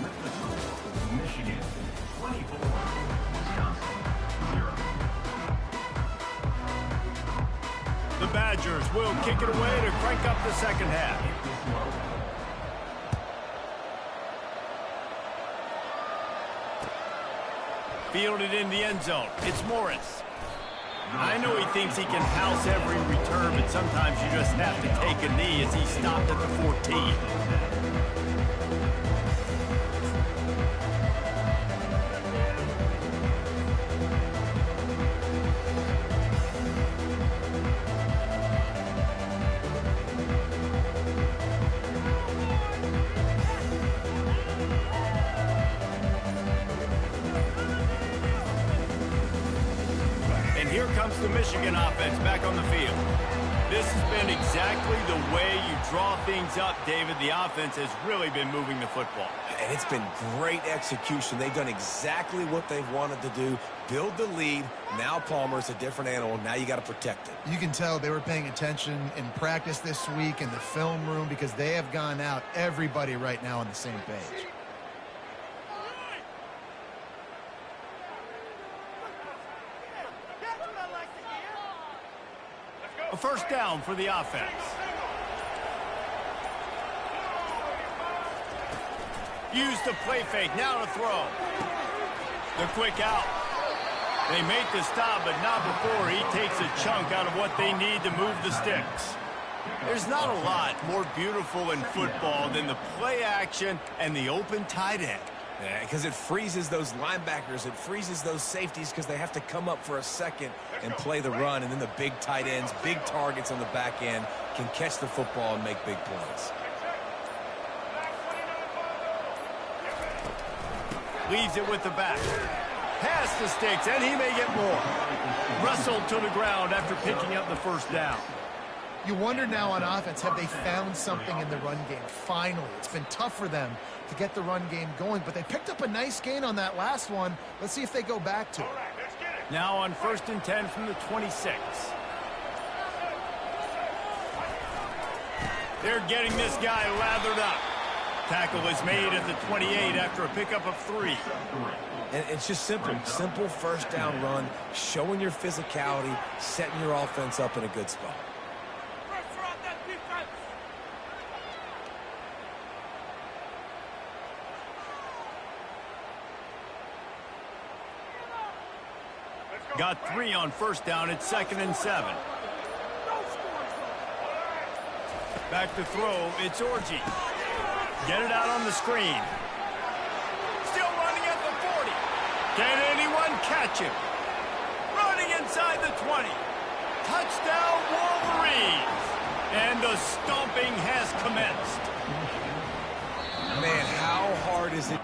With the score, Michigan 24, Wisconsin 0. The Badgers will kick it away to crank up the second half. Fielded in the end zone. It's Morris. I know he thinks he can house every return, but sometimes you just have to take a knee as he stopped at the 14. Here comes the Michigan offense back on the field. This has been exactly the way you draw things up, David. The offense has really been moving the football. And it's been great execution. They've done exactly what they've wanted to do. Build the lead. Now Palmer's a different animal. Now you got to protect it. You can tell they were paying attention in practice this week in the film room because they have gone out, everybody right now on the same page. A first down for the offense. Use the play fake, now to throw. The quick out. They make the stop, but not before he takes a chunk out of what they need to move the sticks. There's not a lot more beautiful in football than the play action and the open tight end. Yeah, because it freezes those linebackers. It freezes those safeties because they have to come up for a second and play the run. And then the big tight ends, big targets on the back end can catch the football and make big plays. Leaves it with the back. Past the sticks, and he may get more. Wrestled to the ground after picking up the first down. You wonder now on offense, have they found something in the run game? Finally, it's been tough for them to get the run game going, but they picked up a nice gain on that last one. Let's see if they go back to it. Now on 1st and 10 from the 26. They're getting this guy lathered up. Tackle is made at the 28 after a pickup of 3. And it's just simple first down run, showing your physicality, setting your offense up in a good spot. Got 3 on first down. It's 2nd and 7. Back to throw, it's Orji. Get it out on the screen. Still running at the 40. Can anyone catch him? Running inside the 20. Touchdown, Wolverines! And the stomping has commenced. Man, how hard is it?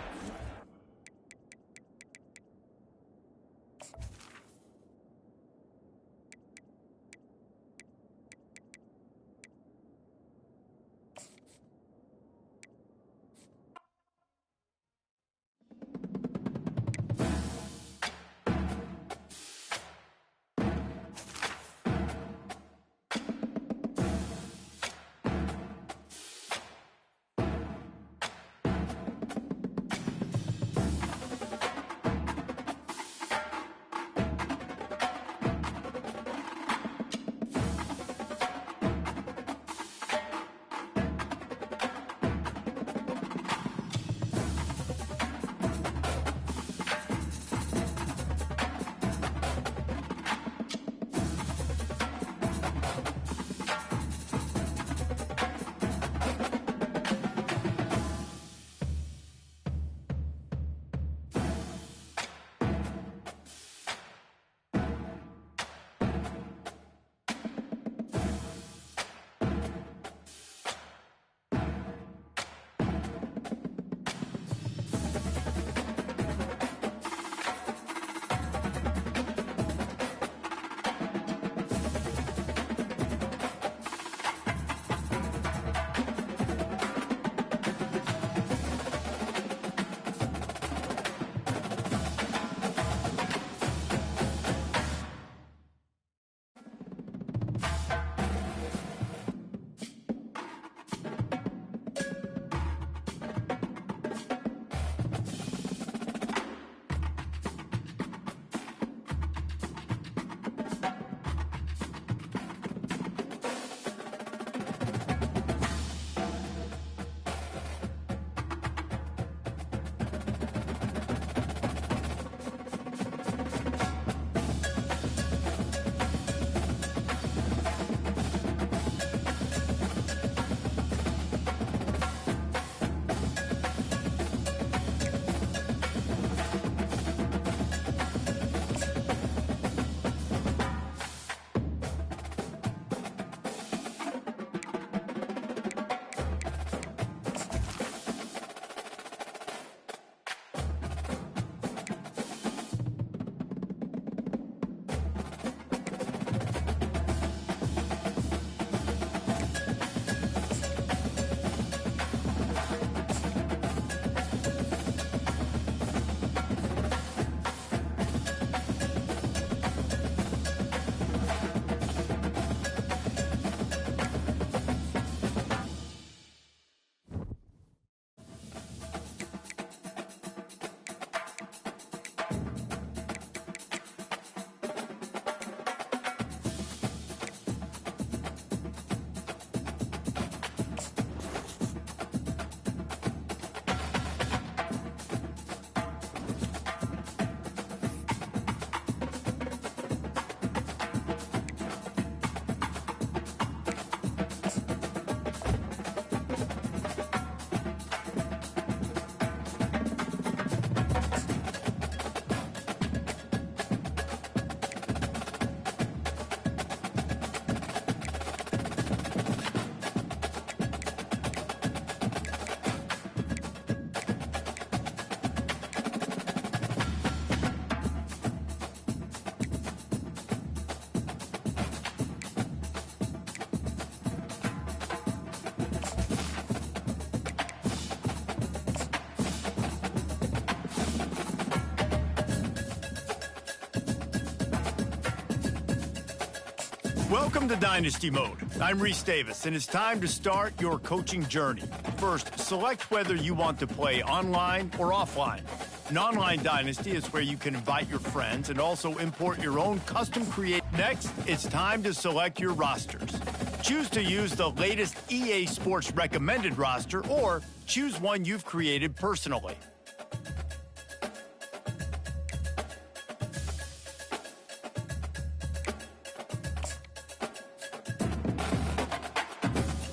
Welcome to Dynasty Mode. I'm Reese Davis, and it's time to start your coaching journey. First, select whether you want to play online or offline. An online Dynasty is where you can invite your friends and also import your own custom create. Next, it's time to select your rosters. Choose to use the latest EA Sports recommended roster or choose one you've created personally.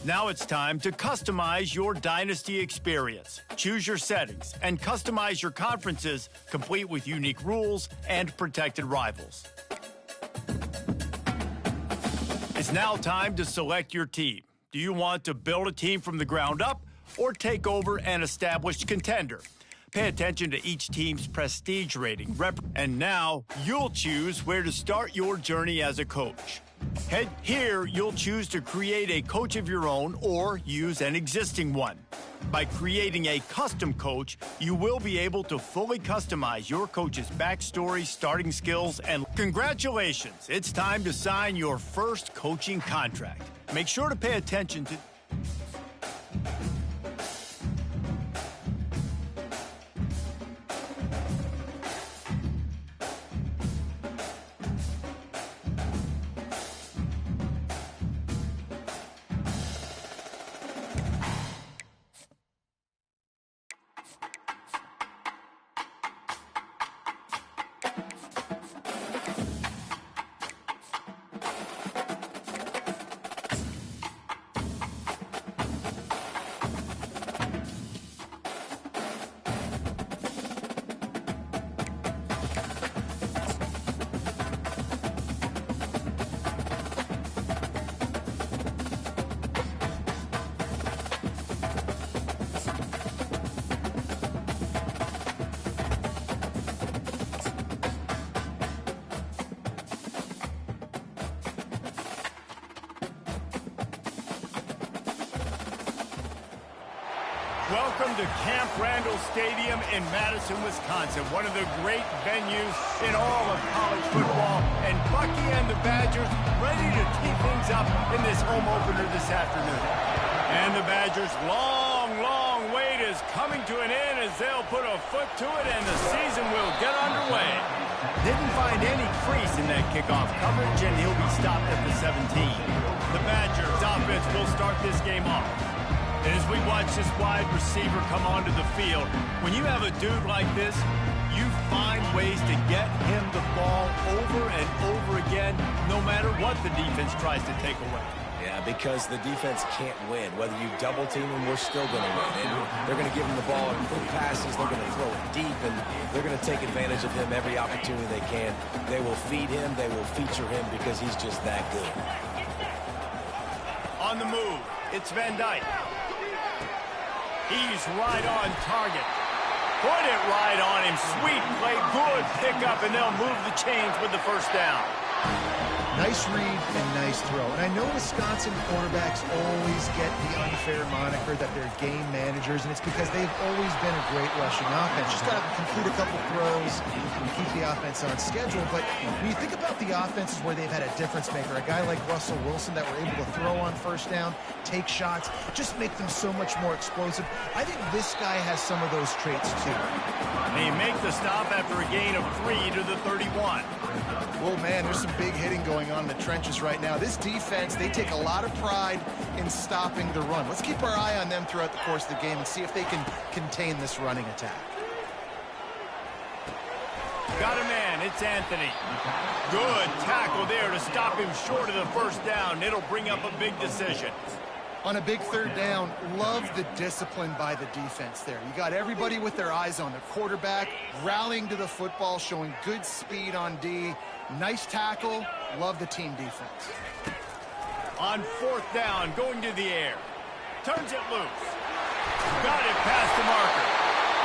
Now it's time to customize your Dynasty experience. Choose your settings and customize your conferences, complete with unique rules and protected rivals. It's now time to select your team. Do you want to build a team from the ground up or take over an established contender? Pay attention to each team's prestige rating. And now you'll choose where to start your journey as a coach. Here, you'll choose to create a coach of your own or use an existing one. By creating a custom coach, you will be able to fully customize your coach's backstory, starting skills, and congratulations! It's time to sign your first coaching contract. Make sure to pay attention to... Welcome to Camp Randall Stadium in Madison, Wisconsin, one of the great venues in all of college football. And Bucky and the Badgers ready to tee things up in this home opener this afternoon. And the Badgers' long wait is coming to an end as they'll put a foot to it and the season will get underway. Didn't find any crease in that kickoff coverage, and he'll be stopped at the 17. The Badgers' offense will start this game off. And as we watch this wide receiver come onto the field, when you have a dude like this, you find ways to get him the ball over and over again, no matter what the defense tries to take away. Yeah, because the defense can't win. Whether you double team him, we're still going to win. And they're going to give him the ball in quick passes. They're going to throw it deep, and they're going to take advantage of him every opportunity they can. They will feed him. They will feature him because he's just that good. On the move, it's Van Dyke. He's right on target. Put it right on him. Sweet play, good pickup, and they'll move the chains with the first down. Nice read and nice throw. And I know Wisconsin quarterbacks always get the unfair moniker that they're game managers, and it's because they've always been a great rushing offense. Just got to complete a couple throws and keep the offense on schedule. But when you think about the offenses where they've had a difference maker, a guy like Russell Wilson that were able to throw on first down, take shots, just make them so much more explosive. I think this guy has some of those traits too. They make the stop after a gain of 3 to the 31. Well, man, there's some big hitting going on in the trenches right now. This defense, they take a lot of pride in stopping the run. Let's keep our eye on them throughout the course of the game and see if they can contain this running attack. Got a man, it's Anthony. Good tackle there to stop him short of the first down. It'll bring up a big decision. On a big third down, love the discipline by the defense there. You got everybody with their eyes on the quarterback, rallying to the football, showing good speed on D. Nice tackle. Love the team defense. On fourth down, going to the air. Turns it loose. Got it past the marker.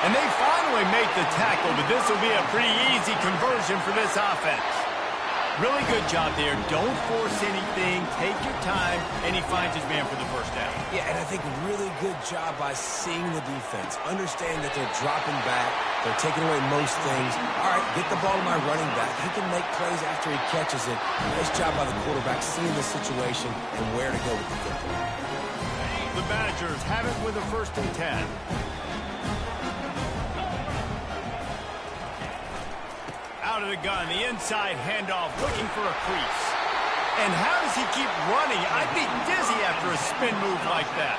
And they finally make the tackle, but this will be a pretty easy conversion for this offense. Really good job there. Don't force anything. Take your time, and he finds his man for the first down. Yeah, and I think really good job by seeing the defense. Understand that they're dropping back. They're taking away most things. All right, get the ball to my running back. He can make plays after he catches it. Nice job by the quarterback seeing the situation and where to go with the football. The Badgers have it with a 1st and 10. Out of the gun, the inside handoff, looking for a crease. And how does he keep running? I'd be dizzy after a spin move like that.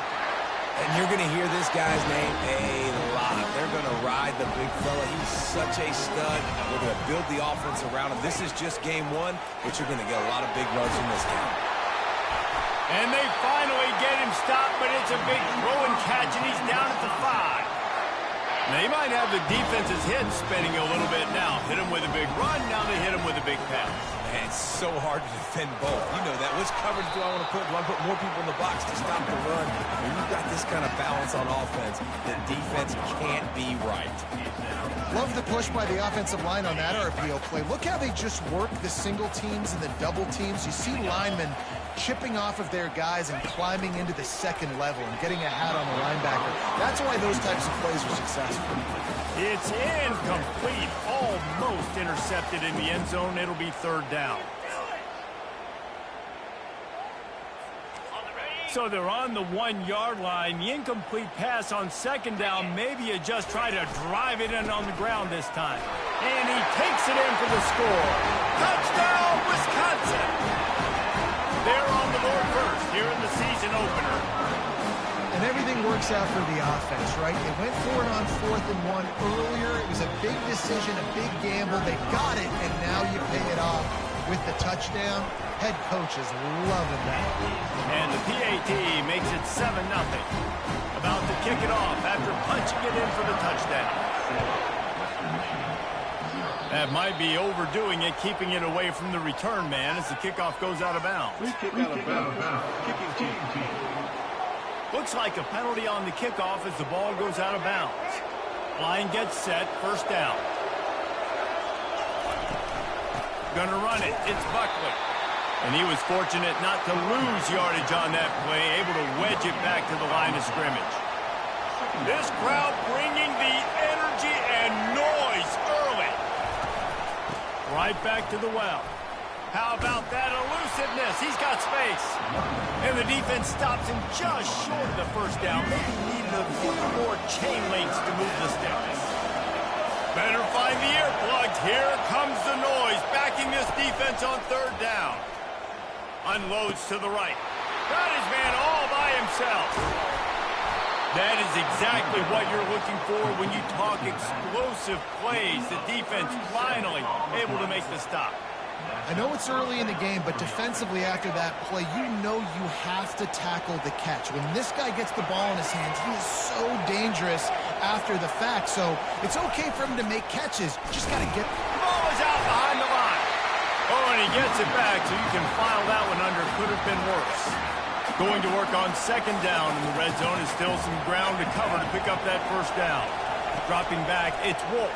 And you're going to hear this guy's name a lot. They're going to ride the big fella. He's such a stud. They're going to build the offense around him. This is just game one, but you're going to get a lot of big runs in this game. And they finally get him stopped, but it's a big throw and catch, and he's down at the 5. They might have the defense's head spinning a little bit now. Hit him with a big run, now they hit him with a big pass. Man, it's so hard to defend both. You know that. Which coverage do I want to put? Do I put more people in the box to stop the run? When you've got this kind of balance on offense, the defense can't be right. Love the push by the offensive line on that RPO play. Look how they just work the single teams and the double teams. You see linemen chipping off of their guys and climbing into the second level and getting a hat on the linebacker. That's why those types of plays are successful. It's incomplete, almost intercepted in the end zone. It'll be 3rd down. So they're on the 1-yard line. The incomplete pass on 2nd down. Maybe you just try to drive it in on the ground this time. And he takes it in for the score. Touchdown, Wisconsin! They're on the board first here in the season opener. And everything works out for the offense, right? They went for it on 4th and 1 earlier. It was a big decision, a big gamble. They got it, and now you pay it off with the touchdown. Head coach is loving that. And the PAT makes it 7-0. About to kick it off after punching it in for the touchdown. That might be overdoing it, keeping it away from the return man as the kickoff goes out of bounds. Kicking team. Looks like a penalty on the kickoff as the ball goes out of bounds. Line gets set, 1st down. Gonna run it, it's Buckley. And he was fortunate not to lose yardage on that play, able to wedge it back to the line of scrimmage. This crowd bringing the energy and noise early. Right back to the well. How about that elusiveness? He's got space. And the defense stops him just short of the 1st down. Maybe needed a few more chain links to move the sticks. Better find the earplugs. Here comes the noise, backing this defense on 3rd down. Unloads to the right. Got his man all by himself. That is exactly what you're looking for when you talk explosive plays. The defense finally able to make the stop. I know it's early in the game, but defensively after that play, you know you have to tackle the catch. When this guy gets the ball in his hands, he is so dangerous after the fact. So it's okay for him to make catches. Just got to get... The ball is out behind the line. Oh, and he gets it back, so you can file that one under. Could have been worse. Going to work on 2nd down in the red zone. Is still some ground to cover to pick up that 1st down. Dropping back, it's Wolf.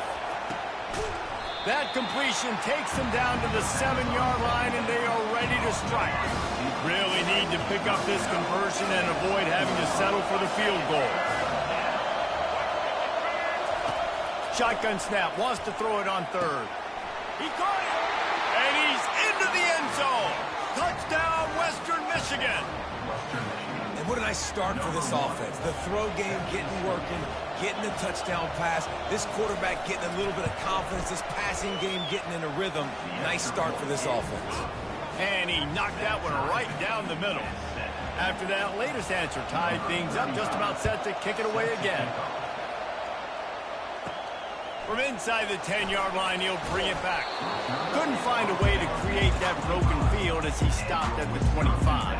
That completion takes them down to the 7-yard line, and they are ready to strike. Really need to pick up this conversion and avoid having to settle for the field goal. Shotgun snap, wants to throw it on 3rd. He caught it, and he's into the end zone. Touchdown, Western Michigan. And what a nice start for this offense. The throw game getting working, getting the touchdown pass. This quarterback getting a little bit of confidence. This passing game getting in a rhythm. Nice start for this offense. And he knocked that one right down the middle. After that latest answer tied things up, just about set to kick it away again. From inside the 10-yard line, he'll bring it back. Couldn't find a way to create that broken field as he stopped at the 25.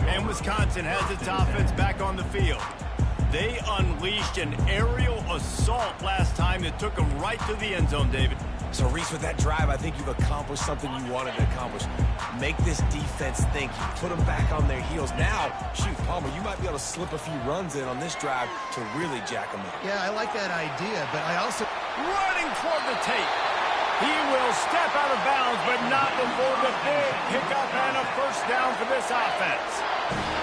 And Wisconsin has its offense back on the field. They unleashed an aerial assault last time that took them right to the end zone, David. So, Reese, with that drive, I think you've accomplished something you wanted to accomplish. Make this defense think. You put them back on their heels. Now, shoot, Palmer, you might be able to slip a few runs in on this drive to really jack them up. Yeah, I like that idea, but I also... Running toward the tape. He will step out of bounds, but not before the big pickup and a 1st down for this offense.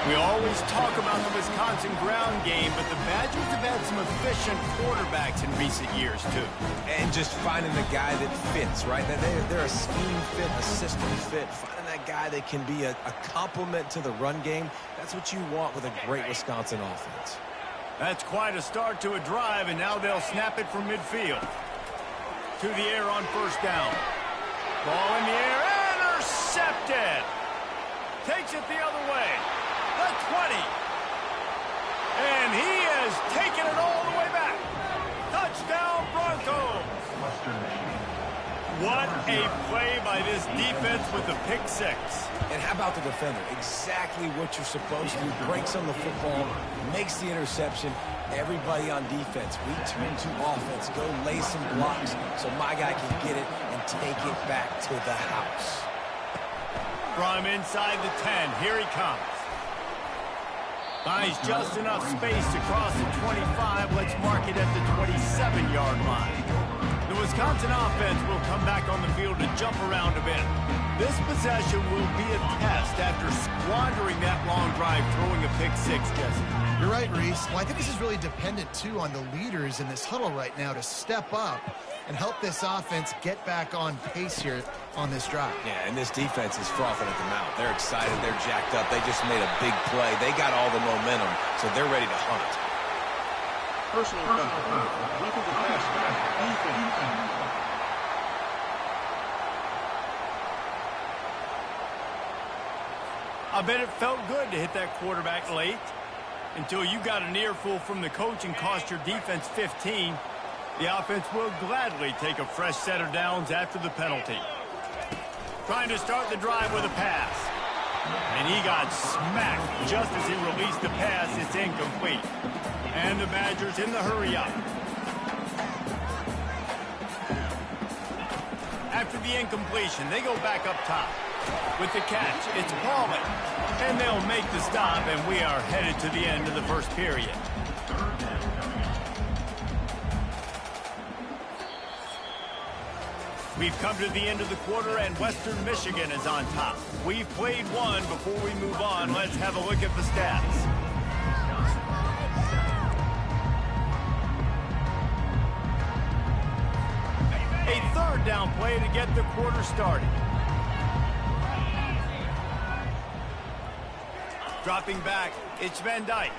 We always talk about the Wisconsin ground game, but the Badgers have had some efficient quarterbacks in recent years, too. And just finding the guy that fits, right? They're a scheme fit, a system fit. Finding that guy that can be a complement to the run game, that's what you want with a great Wisconsin offense. That's quite a start to a drive, and now they'll snap it from midfield. To the air on 1st down. Ball in the air, intercepted. Takes it the other way. The 20. And he has taken it all the way back. Touchdown, Broncos. What a play by this defense with the pick six. And how about the defender? Exactly what you're supposed to do. Breaks on the football, makes the interception. Everybody on defense, we turn to offense. Go lay some blocks so my guy can get it and take it back to the house. From inside the 10, here he comes. Finds just enough space to cross the 25. Let's mark it at the 27-yard line. The Wisconsin offense will come back on the field to jump around a bit. This possession will be a test after squandering that long drive throwing a pick six, Jesse. You're right, Reese. Well, I think this is really dependent, too, on the leaders in this huddle right now to step up and help this offense get back on pace here on this drive. Yeah, and this defense is frothing at the mouth. They're excited. They're jacked up. They just made a big play. They got all the momentum, so they're ready to hunt. Personal foul. Defensive pass. Defense. I bet it felt good to hit that quarterback late until you got an earful from the coach and cost your defense 15. The offense will gladly take a fresh set of downs after the penalty. Trying to start the drive with a pass. And he got smacked just as he released the pass. It's incomplete. And the Badgers in the hurry-up. After the incompletion, they go back up top. With the catch, it's Ballman. And they'll make the stop, and we are headed to the end of the first period. We've come to the end of the quarter, and Western Michigan is on top. We've played one. Before we move on, let's have a look at the stats. A third down play to get the quarter started. Dropping back, it's Van Dyke.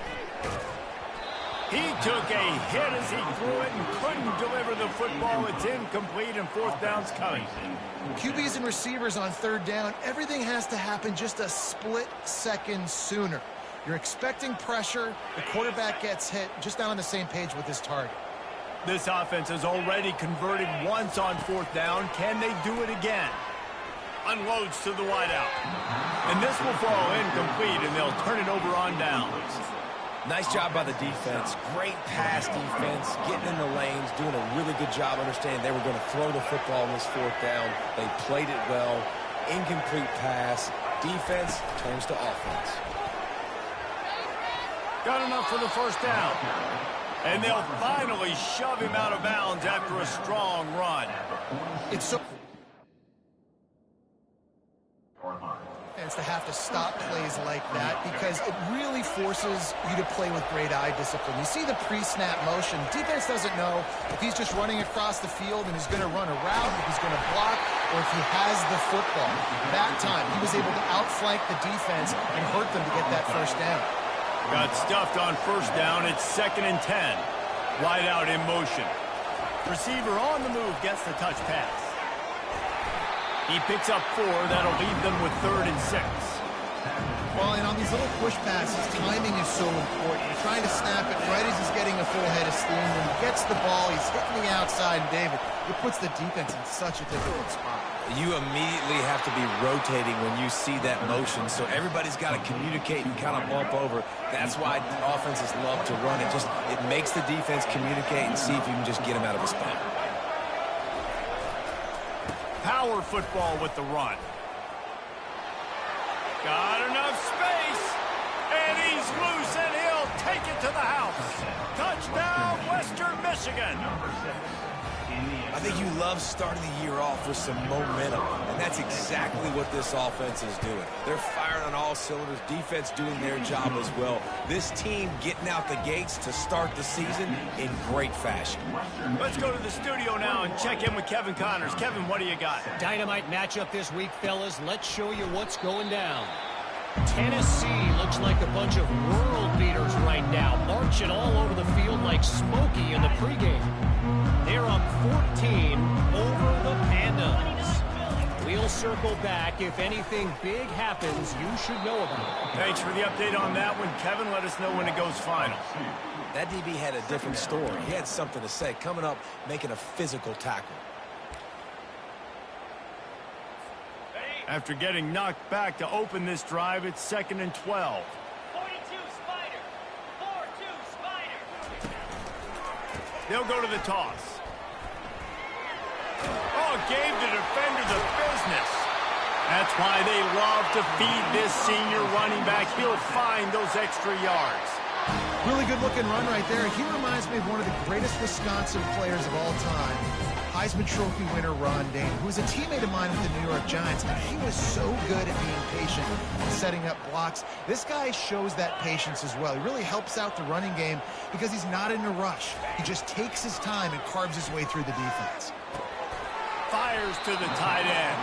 He took a hit as he threw it and couldn't deliver the football. It's incomplete and fourth down's coming. QBs and receivers on third down, everything has to happen just a split second sooner. You're expecting pressure, the quarterback gets hit, just not on the same page with his target. This offense has already converted once on fourth down. Can they do it again? Unloads to the wideout. And this will fall incomplete, and they'll turn it over on downs. Nice job by the defense. Great pass defense, getting in the lanes, doing a really good job understanding they were going to throw the football on this fourth down. They played it well. Incomplete pass. Defense turns to offense. Got enough for the first down. And they'll finally shove him out of bounds after a strong run. It's so to have to stop plays like that because it really forces you to play with great eye discipline. You see the pre-snap motion. Defense doesn't know if he's just running across the field and he's going to run a route, if he's going to block, or if he has the football. That time, he was able to outflank the defense and hurt them to get that first down. Got stuffed on first down. It's 2nd and 10. Wide out in motion. Receiver on the move gets the touch pass. He picks up 4. That'll leave them with 3rd and 6. Well, and on these little push passes, timing is so important. You're trying to snap it right as he's getting a full head of steam. When he gets the ball, he's hitting the outside, and David, it puts the defense in such a difficult spot. You immediately have to be rotating when you see that motion, so everybody's got to communicate and kind of bump over. That's why offenses love to run it. It makes the defense communicate and see if you can just get him out of a spot. Power football with the run. Got enough space, and he's loose, and he'll take it to the house. Touchdown, Western Michigan. I think you love starting the year off with some momentum, and that's exactly what this offense is doing. They're firing on all cylinders, defense doing their job as well. This team getting out the gates to start the season in great fashion. Let's go to the studio now and check in with Kevin Connors. Kevin, what do you got? Dynamite matchup this week, fellas. Let's show you what's going down. Tennessee looks like a bunch of world beaters right now, marching all over the field like Smokey in the pregame. They're up 14 over the Pandas. We'll circle back. If anything big happens, you should know about it. Thanks for the update on that one, Kevin. Let us know when it goes final. That DB had a different story. He had something to say. Coming up, making a physical tackle. After getting knocked back to open this drive, it's 2nd and 12. 42 Spider. 4-2 Spider. They'll go to the toss. Oh, gave the defender the business. That's why they love to feed this senior running back. He'll find those extra yards. Really good-looking run right there. He reminds me of one of the greatest Wisconsin players of all time, Heisman Trophy winner Ron Dayne, who was a teammate of mine with the New York Giants, and he was so good at being patient and setting up blocks. This guy shows that patience as well. He really helps out the running game because he's not in a rush. He just takes his time and carves his way through the defense. Fires to the tight end.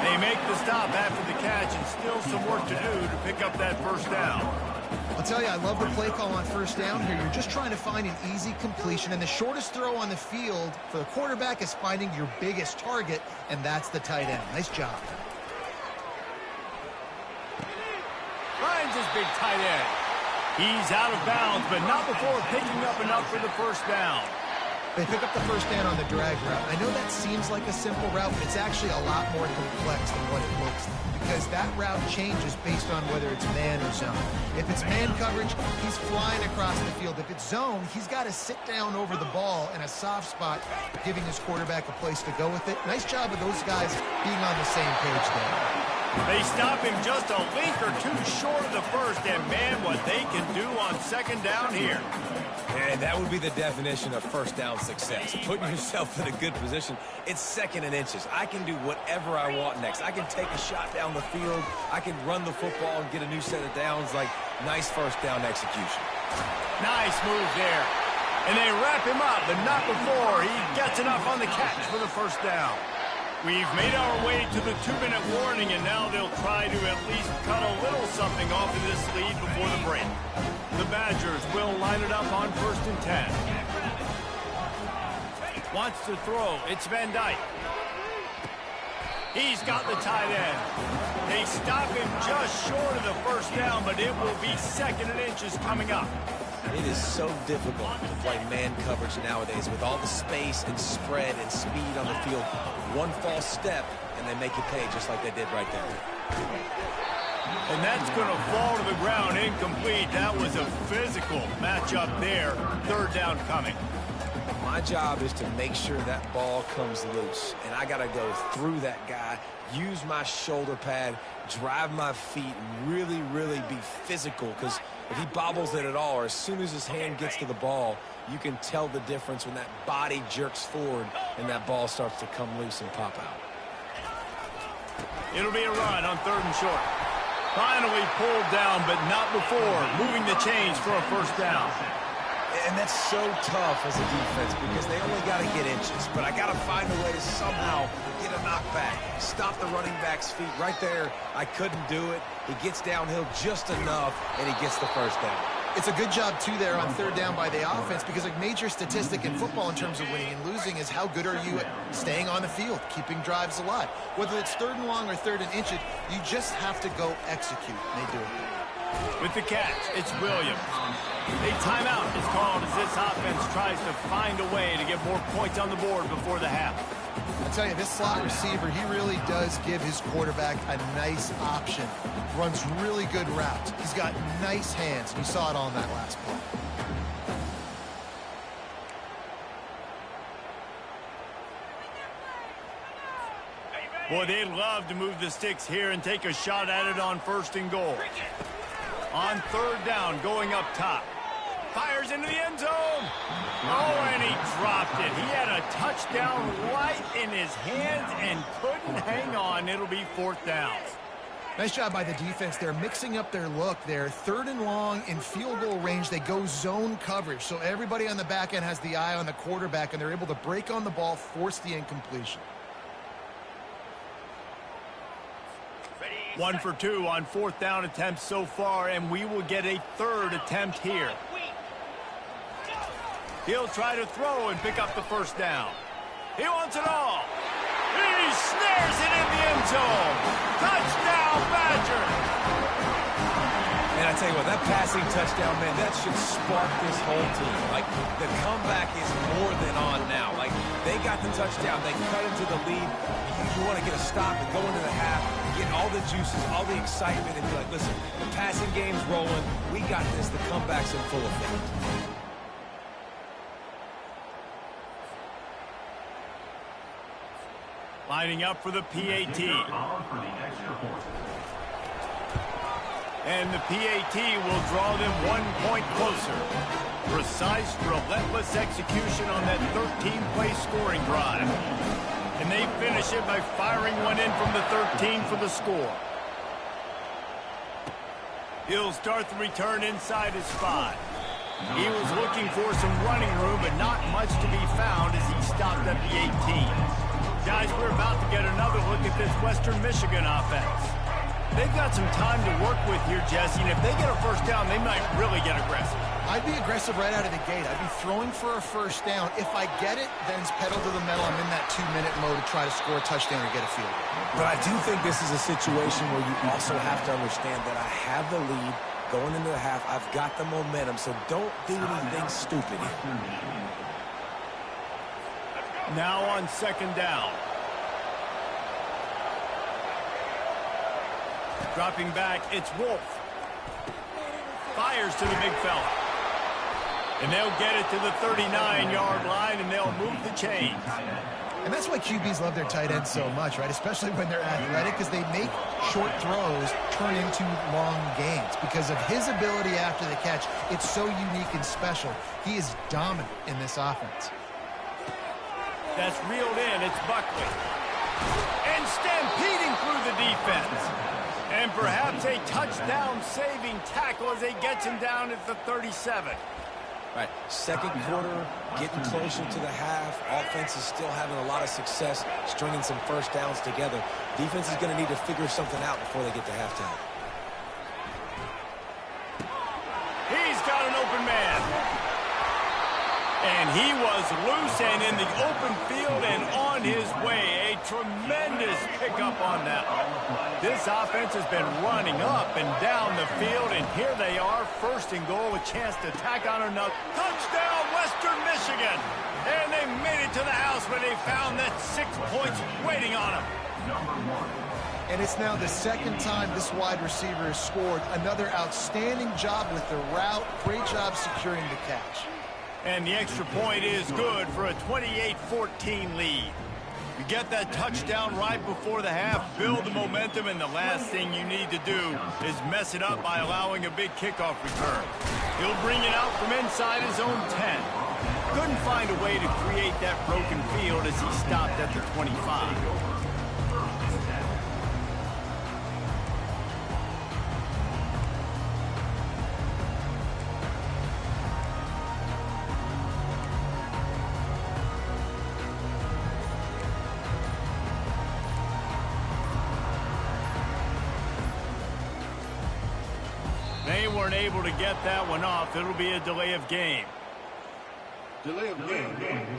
They make the stop after the catch, and still some work to do to pick up that first down. I'll tell you, I love the play call on first down here. You're just trying to find an easy completion, and the shortest throw on the field for the quarterback is finding your biggest target, and that's the tight end. Nice job. Finds his big tight end. He's out of bounds, but not before picking up enough for the first down. They pick up the first down on the drag route. I know that seems like a simple route, but it's actually a lot more complex than what it looks like, because that route changes based on whether it's man or zone. If it's man coverage, he's flying across the field. If it's zone, he's got to sit down over the ball in a soft spot, giving his quarterback a place to go with it. Nice job of those guys being on the same page there. They stop him just a length or two short of the first, and man, what they can do on second down here. And that would be the definition of first down success. Putting yourself in a good position. It's 2nd and inches. I can do whatever I want next. I can take a shot down the field. I can run the football and get a new set of downs. Like, nice first down execution. Nice move there. And they wrap him up, but not before he gets enough on the catch for the first down. We've made our way to the 2-minute warning, and now they'll try to at least cut a little something off of this lead before the break. The Badgers will line it up on 1st and 10. Wants to throw. It's Van Dyke. He's got the tight end. They stop him just short of the first down, but it will be 2nd and inches coming up. It is so difficult to play man coverage nowadays with all the space and spread and speed on the field. One false step, and they make you pay just like they did right there. And that's going to fall to the ground incomplete. That was a physical matchup there. 3rd down coming. My job is to make sure that ball comes loose, and I got to go through that guy, use my shoulder pad, drive my feet, and really, really be physical, because if he bobbles it at all, or as soon as his hand gets to the ball, you can tell the difference when that body jerks forward and that ball starts to come loose and pop out. It'll be a run on 3rd and short. Finally pulled down, but not before moving the chains for a first down. And that's so tough as a defense because they only got to get inches. But I got to find a way to somehow get a knockback. Stop the running back's feet right there. I couldn't do it. He gets downhill just enough, and he gets the first down. It's a good job, too, there on 3rd down by the offense, because a major statistic in football in terms of winning and losing is how good are you at staying on the field, keeping drives alive. Whether it's 3rd and long or 3rd and inches, you just have to go execute. And they do it. With the catch, it's Williams. A timeout is called as this offense tries to find a way to get more points on the board before the half. I tell you, this slot receiver, he really does give his quarterback a nice option. Runs really good routes. He's got nice hands. You saw it on that last play. Boy, they'd love to move the sticks here and take a shot at it on 1st and goal. On 3rd down, going up top. Fires into the end zone. Oh, and he dropped it. He had a touchdown right in his hands and couldn't hang on. It'll be 4th down. Nice job by the defense there, mixing up their look there. 3rd and long in field goal range. They go zone coverage, so everybody on the back end has the eye on the quarterback, and they're able to break on the ball, force the incompletion. 1 for 2 on 4th down attempts so far, and we will get a 3rd attempt here. He'll try to throw and pick up the first down. He wants it all. He snares it in the end zone. Touchdown, Badger. And I tell you what, that passing touchdown, man, that should spark this whole team. Like, the comeback is more than on now. Like, they got the touchdown. They cut into the lead. You want to get a stop and go into the half, get all the juices, all the excitement, and be like, listen, the passing game's rolling. We got this. The comeback's in full effect. Lining up for the PAT. And the PAT will draw them 1 point closer. Precise, relentless execution on that 13-play scoring drive. And they finish it by firing one in from the 13 for the score. He'll start the return inside his 5. He was looking for some running room, but not much to be found as he stopped at the 18. Guys, we're about to get another look at this Western Michigan offense. They've got some time to work with here, Jesse, and if they get a first down, they might really get aggressive. I'd be aggressive right out of the gate. I'd be throwing for a first down. If I get it, then it's pedal to the metal. I'm in that 2-minute mode to try to score a touchdown or get a field goal. But I do think this is a situation where you also have to understand that I have the lead going into the half. I've got the momentum, so don't do anything stupid here. Now on second down. Dropping back, it's Wolf. Fires to the big fella. And they'll get it to the 39-yard line, and they'll move the chains. And that's why QBs love their tight ends so much, right? Especially when they're athletic, because they make short throws turn into long gains. Because of his ability after the catch, it's so unique and special. He is dominant in this offense. That's reeled in. It's Buckley. And stampeding through the defense. And perhaps a touchdown-saving tackle as he gets him down at the 37. Right, second quarter, getting closer to the half. Offense is still having a lot of success stringing some first downs together. Defense is going to need to figure something out before they get to halftime. He's got an open man. And he was loose and in the open field and on his way. A tremendous pickup on that one. This offense has been running up and down the field, and here they are, first and goal, a chance to tack on another. Touchdown, Western Michigan! And they made it to the house where they found that 6 points waiting on them. And it's now the second time this wide receiver has scored. Another outstanding job with the route. Great job securing the catch. And the extra point is good for a 28-14 lead. You get that touchdown right before the half, build the momentum, and the last thing you need to do is mess it up by allowing a big kickoff return. He'll bring it out from inside his own 10. Couldn't find a way to create that broken field as he stopped at the 25. They weren't able to get that one off. It'll be a delay of game. Delay of game.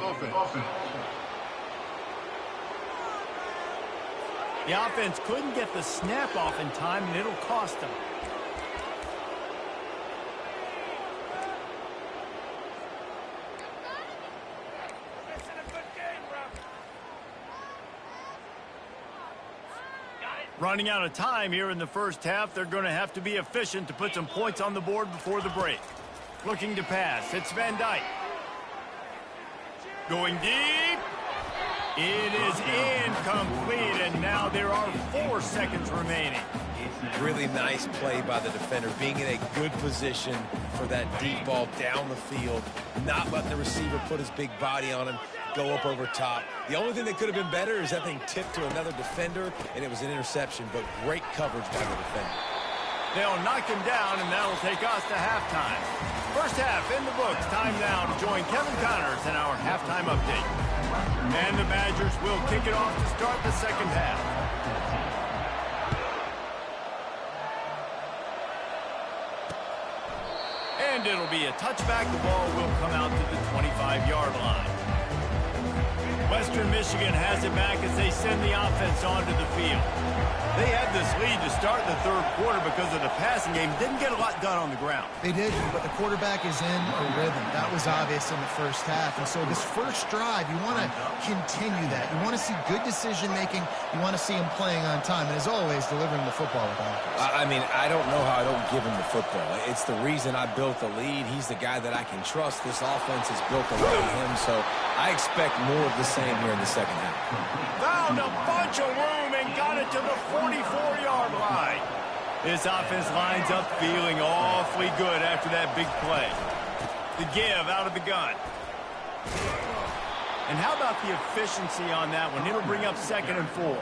Offense. The offense couldn't get the snap off in time, and it'll cost them. Running out of time here in the first half, they're going to have to be efficient to put some points on the board before the break. Looking to pass, it's Van Dyke. Going deep. It is incomplete, and now there are 4 seconds remaining. Really nice play by the defender, being in a good position for that deep ball down the field, not letting the receiver put his big body on him, go up over top. The only thing that could have been better is that thing tipped to another defender, and it was an interception, but great coverage by the defender. They'll knock him down, and that'll take us to halftime. First half in the books. Time now to join Kevin Connors in our halftime update. And the Badgers will kick it off to start the second half. And it'll be a touchback. The ball will come out to the 25-yard line. Western Michigan has it back as they send the offense onto the field. They had this lead to start the third quarter because of the passing game. Didn't get a lot done on the ground. They did, but the quarterback is in a rhythm. That was obvious in the first half. And so this first drive, you want to continue that. You want to see good decision-making. You want to see him playing on time. And as always, delivering the football with offense. I mean, I don't know how I don't give him the football. It's the reason I built the lead. He's the guy that I can trust. This offense is built around him, so I expect more of the same here in the second half. Found a bunch of room and got it to the 44-yard line. This offense lines up feeling awfully good after that big play. The give out of the gun. And how about the efficiency on that one? It'll bring up 2nd and 4.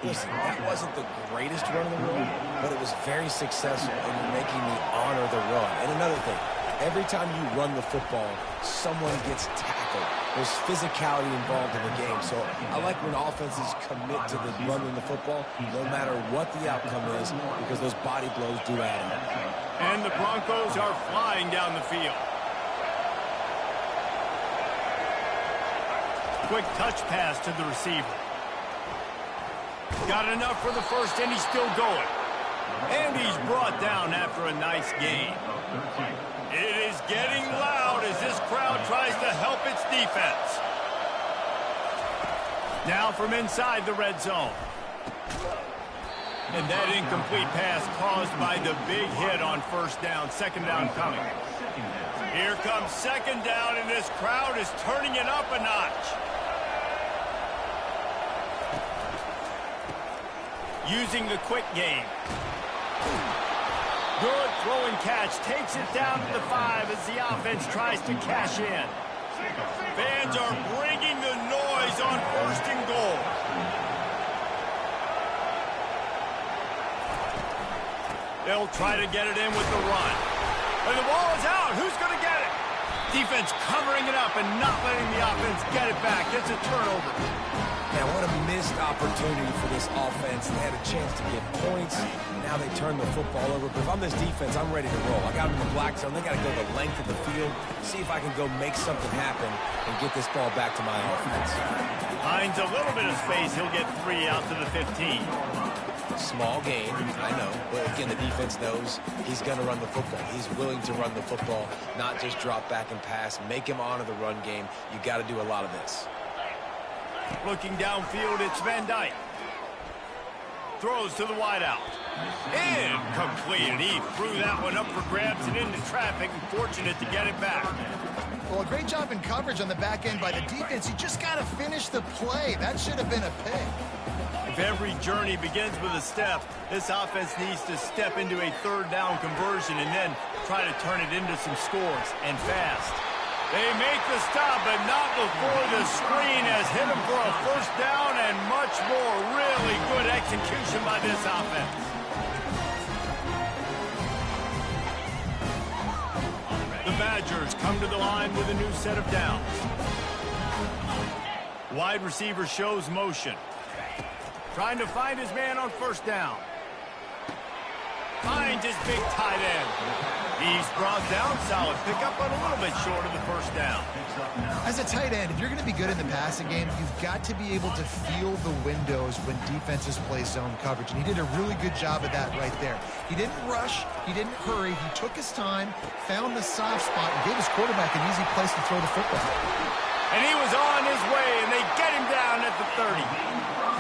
Listen, that wasn't the greatest run in the world, but it was very successful in making me honor the run. And another thing, every time you run the football, someone gets tackled. There's physicality involved in the game. So I like when offenses commit to the running the football, no matter what the outcome is, because those body blows do add up. And the Broncos are flying down the field. Quick touch pass to the receiver. Got enough for the first, and he's still going. And he's brought down after a nice gain. It is getting loud as this crowd tries to help its defense. Now from inside the red zone. And that incomplete pass caused by the big hit on first down. 2nd down coming. Here comes 2nd down, and this crowd is turning it up a notch. Using the quick game. Good throw and catch. Takes it down to the 5 as the offense tries to cash in. Fans are bringing the noise on 1st and goal. They'll try to get it in with the run. And the ball is out. Who's going to get it? Defense covering it up and not letting the offense get it back. It's a turnover. Man, what a missed opportunity for this offense. They had a chance to get points. Now they turn the football over. But if I'm this defense, I'm ready to roll. I got them in the black zone. They got to go the length of the field, see if I can go make something happen and get this ball back to my offense. Finds a little bit of space. He'll get 3 out to the 15. Small gain, I know. But again, the defense knows he's going to run the football. He's willing to run the football, not just drop back and pass. Make him honor the run game. You got to do a lot of this. Looking downfield, it's Van Dyke. Throws to the wideout. Incomplete. He threw that one up for grabs and into traffic, and fortunate to get it back. Well, a great job in coverage on the back end by the defense. You just got to finish the play. That should have been a pick. If every journey begins with a step, this offense needs to step into a 3rd down conversion and then try to turn it into some scores, and fast. They make the stop, but not before the screen has hit them for a 1st down and much more. Really good execution by this offense. The Badgers come to the line with a new set of downs. Wide receiver shows motion. Trying to find his man on 1st down. Finds his big tight end. He's brought down. Solid pickup, but a little bit short of the 1st down. As a tight end, if you're going to be good in the passing game, you've got to be able to feel the windows when defenses play zone coverage. And he did a really good job of that right there. He didn't rush. He didn't hurry. He took his time, found the soft spot, and gave his quarterback an easy place to throw the football. And he was on his way, and they get him down at the 30.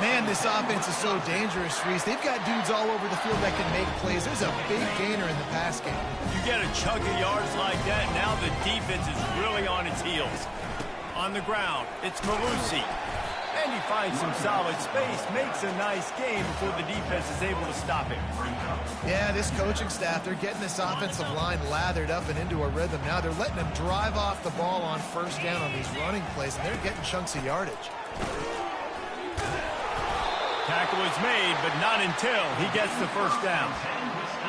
Man, this offense is so dangerous, Reese. They've got dudes all over the field that can make plays. There's a big gainer in the pass game. You get a chunk of yards like that, now the defense is really on its heels. On the ground, it's Malusi. And he finds some solid space, makes a nice game before the defense is able to stop him. Yeah, this coaching staff, they're getting this offensive line lathered up and into a rhythm. Now they're letting them drive off the ball on 1st down on these running plays, and they're getting chunks of yardage. Tackle is made, but not until he gets the 1st down.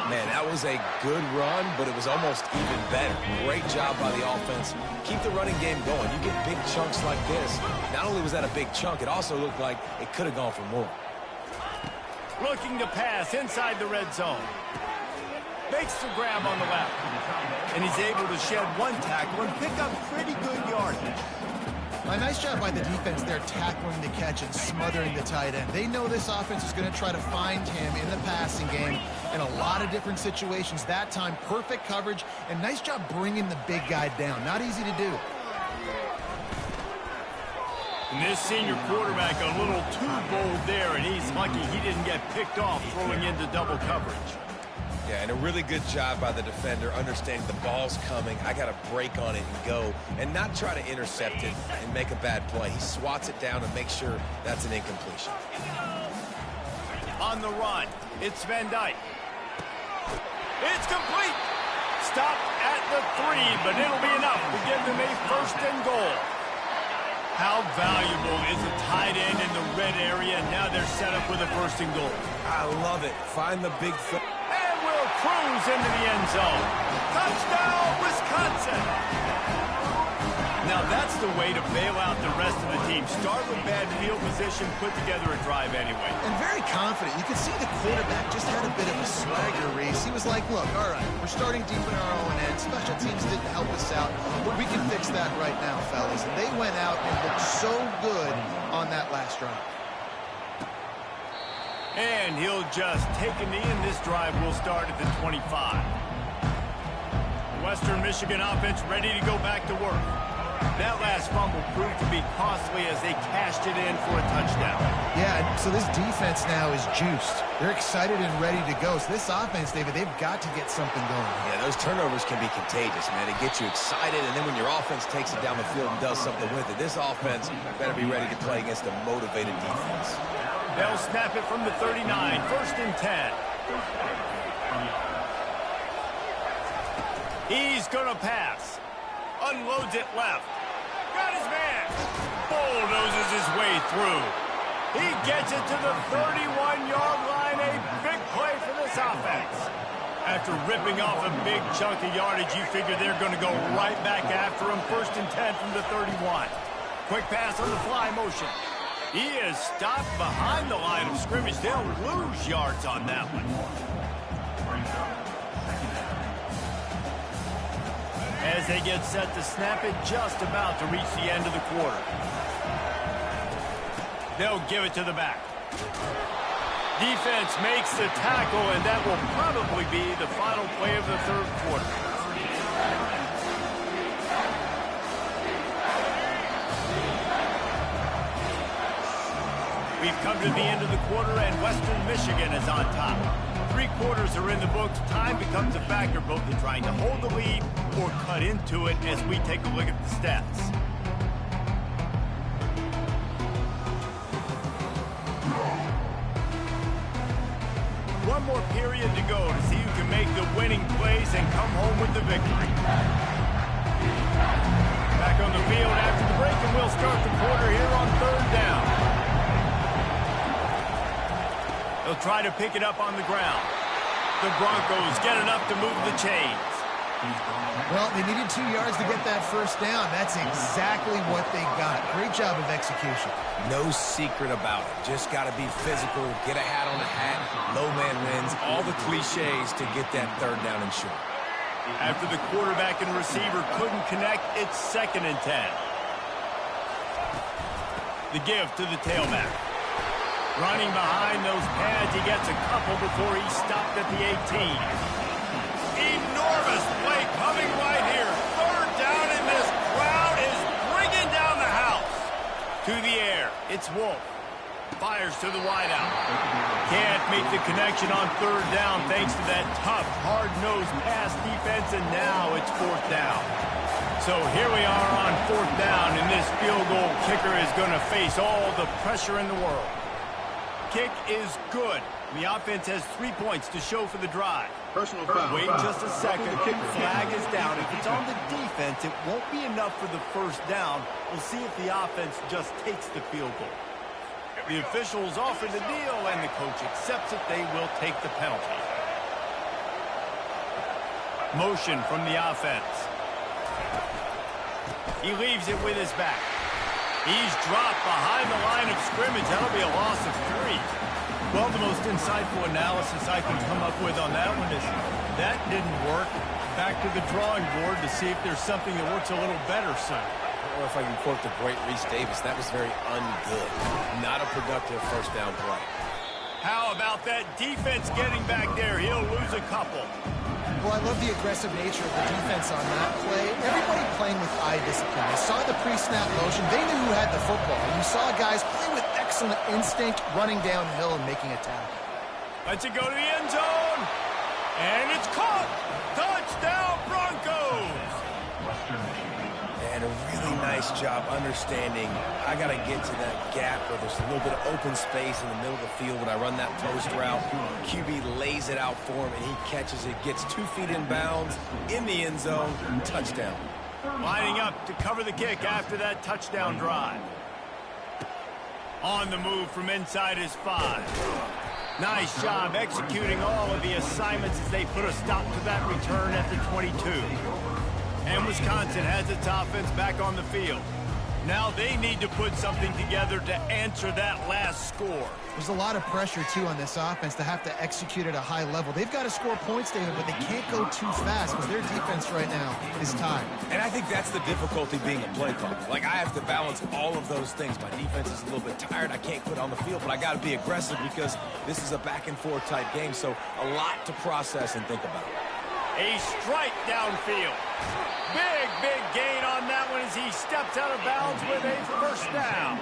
Man, that was a good run, but it was almost even better. Great job by the offense. Keep the running game going. You get big chunks like this. Not only was that a big chunk, it also looked like it could have gone for more. Looking to pass inside the red zone. Makes the grab on the left. And he's able to shed 1 tackle and pick up pretty good yardage. A nice job by the defense there tackling the catch and smothering the tight end. They know this offense is going to try to find him in the passing game in a lot of different situations. That time, perfect coverage, and nice job bringing the big guy down. Not easy to do. And this senior quarterback a little too bold there, and he's lucky he didn't get picked off throwing into double coverage. Yeah, and a really good job by the defender understanding the ball's coming. I got to break on it and go and not try to intercept it and make a bad play. He swats it down and makes sure that's an incompletion. On the run, it's Van Dyke. It's complete. Stop at the 3, but it'll be enough to give them a first and goal. How valuable is a tight end in the red area? Now they're set up with a first and goal. I love it. Find the big thing. And will cruise into the end zone. Touchdown, Wisconsin! Now that's the way to bail out the rest of the team. Start with bad field position, put together a drive anyway. And very confident. You could see the quarterback just had a bit of a swagger, Reese. He was like, look, all right, we're starting deep in our own end. Special teams didn't help us out, but we can fix that right now, fellas. And they went out and looked so good on that last drive. And he'll just take a knee, and this drive will start at the 25. Western Michigan offense ready to go back to work. That last fumble proved to be costly as they cashed it in for a touchdown. Yeah, so this defense now is juiced. They're excited and ready to go. So this offense, David, they've got to get something going. Yeah, those turnovers can be contagious, man. It gets you excited, and then when your offense takes it down the field and does something with it, this offense better be ready to play against a motivated defense. They'll snap it from the 39, first and 10. He's going to pass. Unloads it left. Got his man. Bulldozes his way through. He gets it to the 31-yard line. A big play for this offense. After ripping off a big chunk of yardage, you figure they're going to go right back after him. First and 10 from the 31. Quick pass on the fly motion. He is stopped behind the line of scrimmage. They'll lose yards on that one. As they get set to snap it, just about to reach the end of the quarter. They'll give it to the back. Defense makes the tackle, and that will probably be the final play of the third quarter. We've come to the end of the quarter, and Western Michigan is on top. 3 quarters are in the books. Time becomes a factor, both in trying to hold the lead or cut into it as we take a look at the stats. One more period to go to see who can make the winning plays and come home with the victory. Back on the field after the break, and we'll start the quarter here on third down. They'll try to pick it up on the ground. The Broncos get enough to move the chains. Well, they needed 2 yards to get that first down. That's exactly what they got. Great job of execution. No secret about it. Just got to be physical, get a hat on a hat, low man wins, all the cliches to get that third down and short. After the quarterback and receiver couldn't connect, it's second and 10. The give to the tailback. Running behind those pads, he gets a couple before he stopped at the 18. Enormous play coming right here. Third down, and this crowd is bringing down the house. To the air, it's Wolf. Fires to the wideout. Can't make the connection on third down thanks to that tough, hard-nosed pass defense, and now it's fourth down. So here we are on fourth down, and this field goal kicker is going to face all the pressure in the world. Kick is good. The offense has 3 points to show for the drive. Personal foul. Wait just a second. Flag is down. If it's on the defense, it won't be enough for the first down. We'll see if the offense just takes the field goal. The officials offer the deal, and the coach accepts it. They will take the penalty. Motion from the offense. He leaves it with his back. He's dropped behind the line of scrimmage. That'll be a loss of 3. Well, the most insightful analysis I can come up with on that one is that didn't work. Back to the drawing board to see if there's something that works a little better, son. Or if I can quote the great Reese Davis, that was very ungood. Not a productive first down play. How about that defense getting back there? He'll lose a couple. Well, I love the aggressive nature of the defense on that play. Everybody playing with eye discipline. They saw the pre-snap motion. They knew who had the football. And you saw guys play with excellent instinct, running downhill and making a tackle. Lets it go to the end zone. And it's caught. Touchdown, Broncos. And a really nice job understanding I got to get to that gap where there's a little bit of open space in the middle of the field when I run that post route. QB lays it out for him, and he catches it, gets 2 feet in bounds, in the end zone, touchdown. Lining up to cover the kick after that touchdown drive. On the move from inside his 5. Nice job executing all of the assignments as they put a stop to that return at the 22. And Wisconsin has its offense back on the field. Now they need to put something together to answer that last score. There's a lot of pressure, too, on this offense to have to execute at a high level. They've got to score points, David, but they can't go too fast because their defense right now is tired. And I think that's the difficulty being a play caller. Like, I have to balance all of those things. My defense is a little bit tired. I can't quit on the field, but I got to be aggressive because this is a back-and-forth type game, so a lot to process and think about. A strike downfield. Big gain on that one as he steps out of bounds with a first down.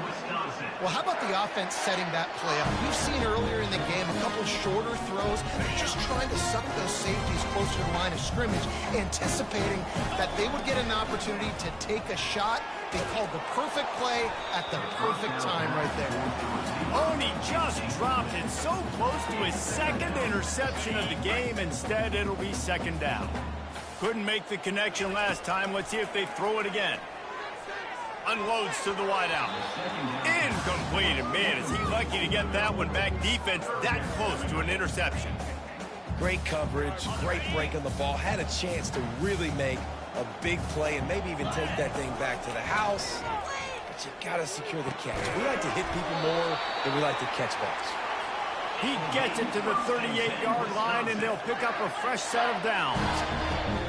Well, how about the offense setting that play up? We've seen earlier in the game a couple shorter throws, just trying to suck those safeties closer to the line of scrimmage, anticipating that they would get an opportunity to take a shot. They called the perfect play at the perfect time right there. Oney just dropped it so close to his second interception of the game. Instead, it'll be second down. Couldn't make the connection last time. Let's see if they throw it again. Unloads to the wideout. Incomplete. And man, is he lucky to get that one back. Defense that close to an interception. Great coverage, great break on the ball. Had a chance to really make a big play and maybe even take that thing back to the house. But you got to secure the catch. We like to hit people more than we like to catch balls. He gets it to the 38-yard line, and they'll pick up a fresh set of downs.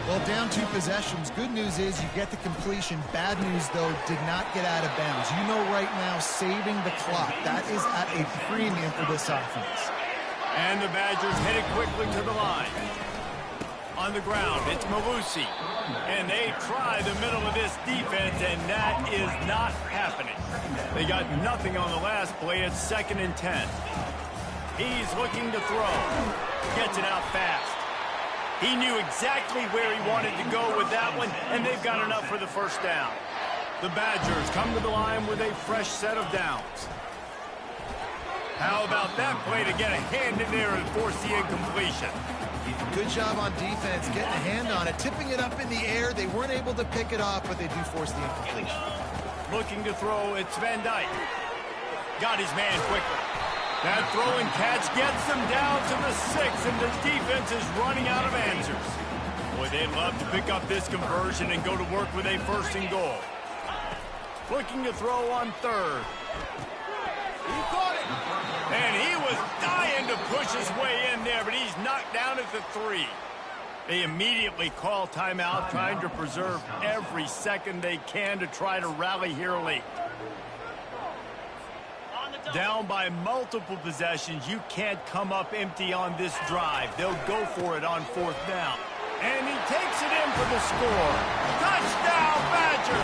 Well, down 2 possessions. Good news is you get the completion. Bad news, though, did not get out of bounds. You know right now, saving the clock. That is at a premium for this offense. And the Badgers headed quickly to the line. On the ground, it's Malusi. And they try the middle of this defense, and that is not happening. They got nothing on the last play. It's 2nd and 10. He's looking to throw. Gets it out fast. He knew exactly where he wanted to go with that one, and they've got enough for the first down. The Badgers come to the line with a fresh set of downs. How about that play to get a hand in there and force the incompletion? Good job on defense, getting a hand on it, tipping it up in the air. They weren't able to pick it off, but they do force the incompletion. Looking to throw, it's Van Dyke. Got his man quickly. That throwing catch gets them down to the 6, and the defense is running out of answers. Boy, they'd love to pick up this conversion and go to work with a 1st and goal. Looking to throw on 3rd. He caught it. And he was dying to push his way in there, but he's knocked down at the 3. They immediately call timeout, trying to preserve every second they can to try to rally here late. Down by multiple possessions, you can't come up empty on this drive. They'll go for it on 4th down. And he takes it in for the score. Touchdown, Badger!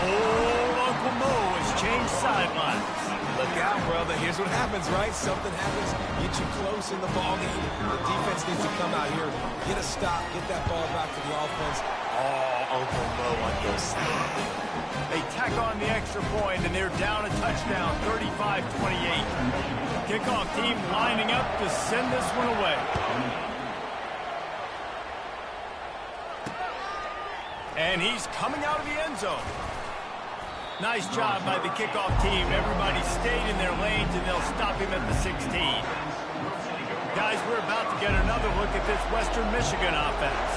Old Uncle Mo has changed sidelines. Look out, brother. Here's what happens, right? Something happens, get you close in the ball game. The defense needs to come out here, get a stop, get that ball back to the offense. Oh, Uncle Mo on your side. They tack on the extra point, and they're down a touchdown, 35-28. Kickoff team lining up to send this one away. And he's coming out of the end zone. Nice job by the kickoff team. Everybody stayed in their lanes, and they'll stop him at the 16. Guys, we're about to get another look at this Western Michigan offense.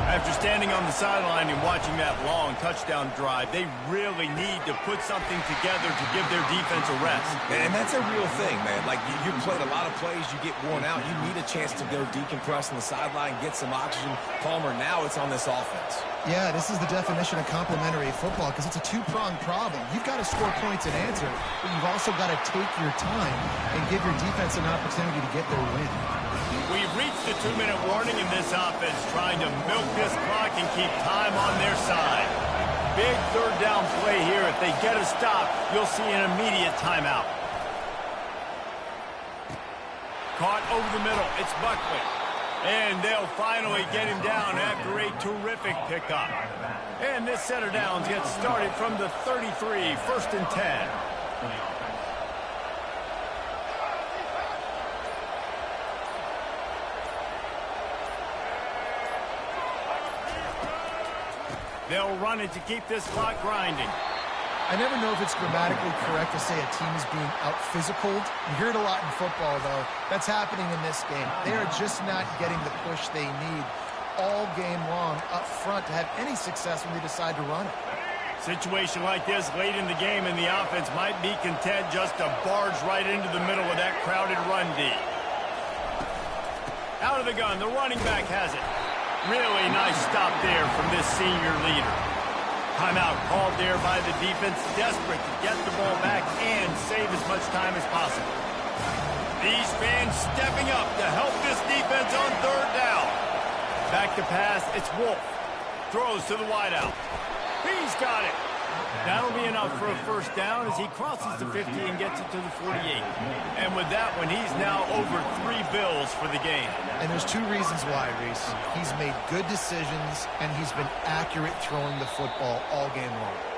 After standing on the sideline and watching that long touchdown drive, they really need to put something together to give their defense a rest. And that's a real thing, man. Like, you played a lot of plays, you get worn out. You need a chance to go decompress on the sideline, get some oxygen. Palmer, now it's on this offense. Yeah, this is the definition of complementary football because it's a two-pronged problem. You've got to score points and answer, but you've also got to take your time and give your defense an opportunity to get their win. We've reached the 2-minute warning in this offense, trying to milk this clock and keep time on their side. Big third down play here. If they get a stop, you'll see an immediate timeout. Caught over the middle. It's Buckley. And they'll finally get him down after a terrific pickup. And this set of downs gets started from the 33, 1st and 10. They'll run it to keep this clock grinding. I never know if it's grammatically correct to say a team is being out-physicaled. You hear it a lot in football, though. That's happening in this game. They are just not getting the push they need all game long up front to have any success when they decide to run it. Situation like this late in the game, and the offense might be content just to barge right into the middle of that crowded run D. Out of the gun, the running back has it. Really nice stop there from this senior leader. Timeout called there by the defense, desperate to get the ball back and save as much time as possible. These fans stepping up to help this defense on third down. Back to pass, it's Wolf. Throws to the wideout. He's got it. That'll be enough for a first down as he crosses the 50 and gets it to the 48. And with that one, he's now over 3 bills for the game. And there's 2 reasons why, Reese. He's made good decisions, and he's been accurate throwing the football all game long.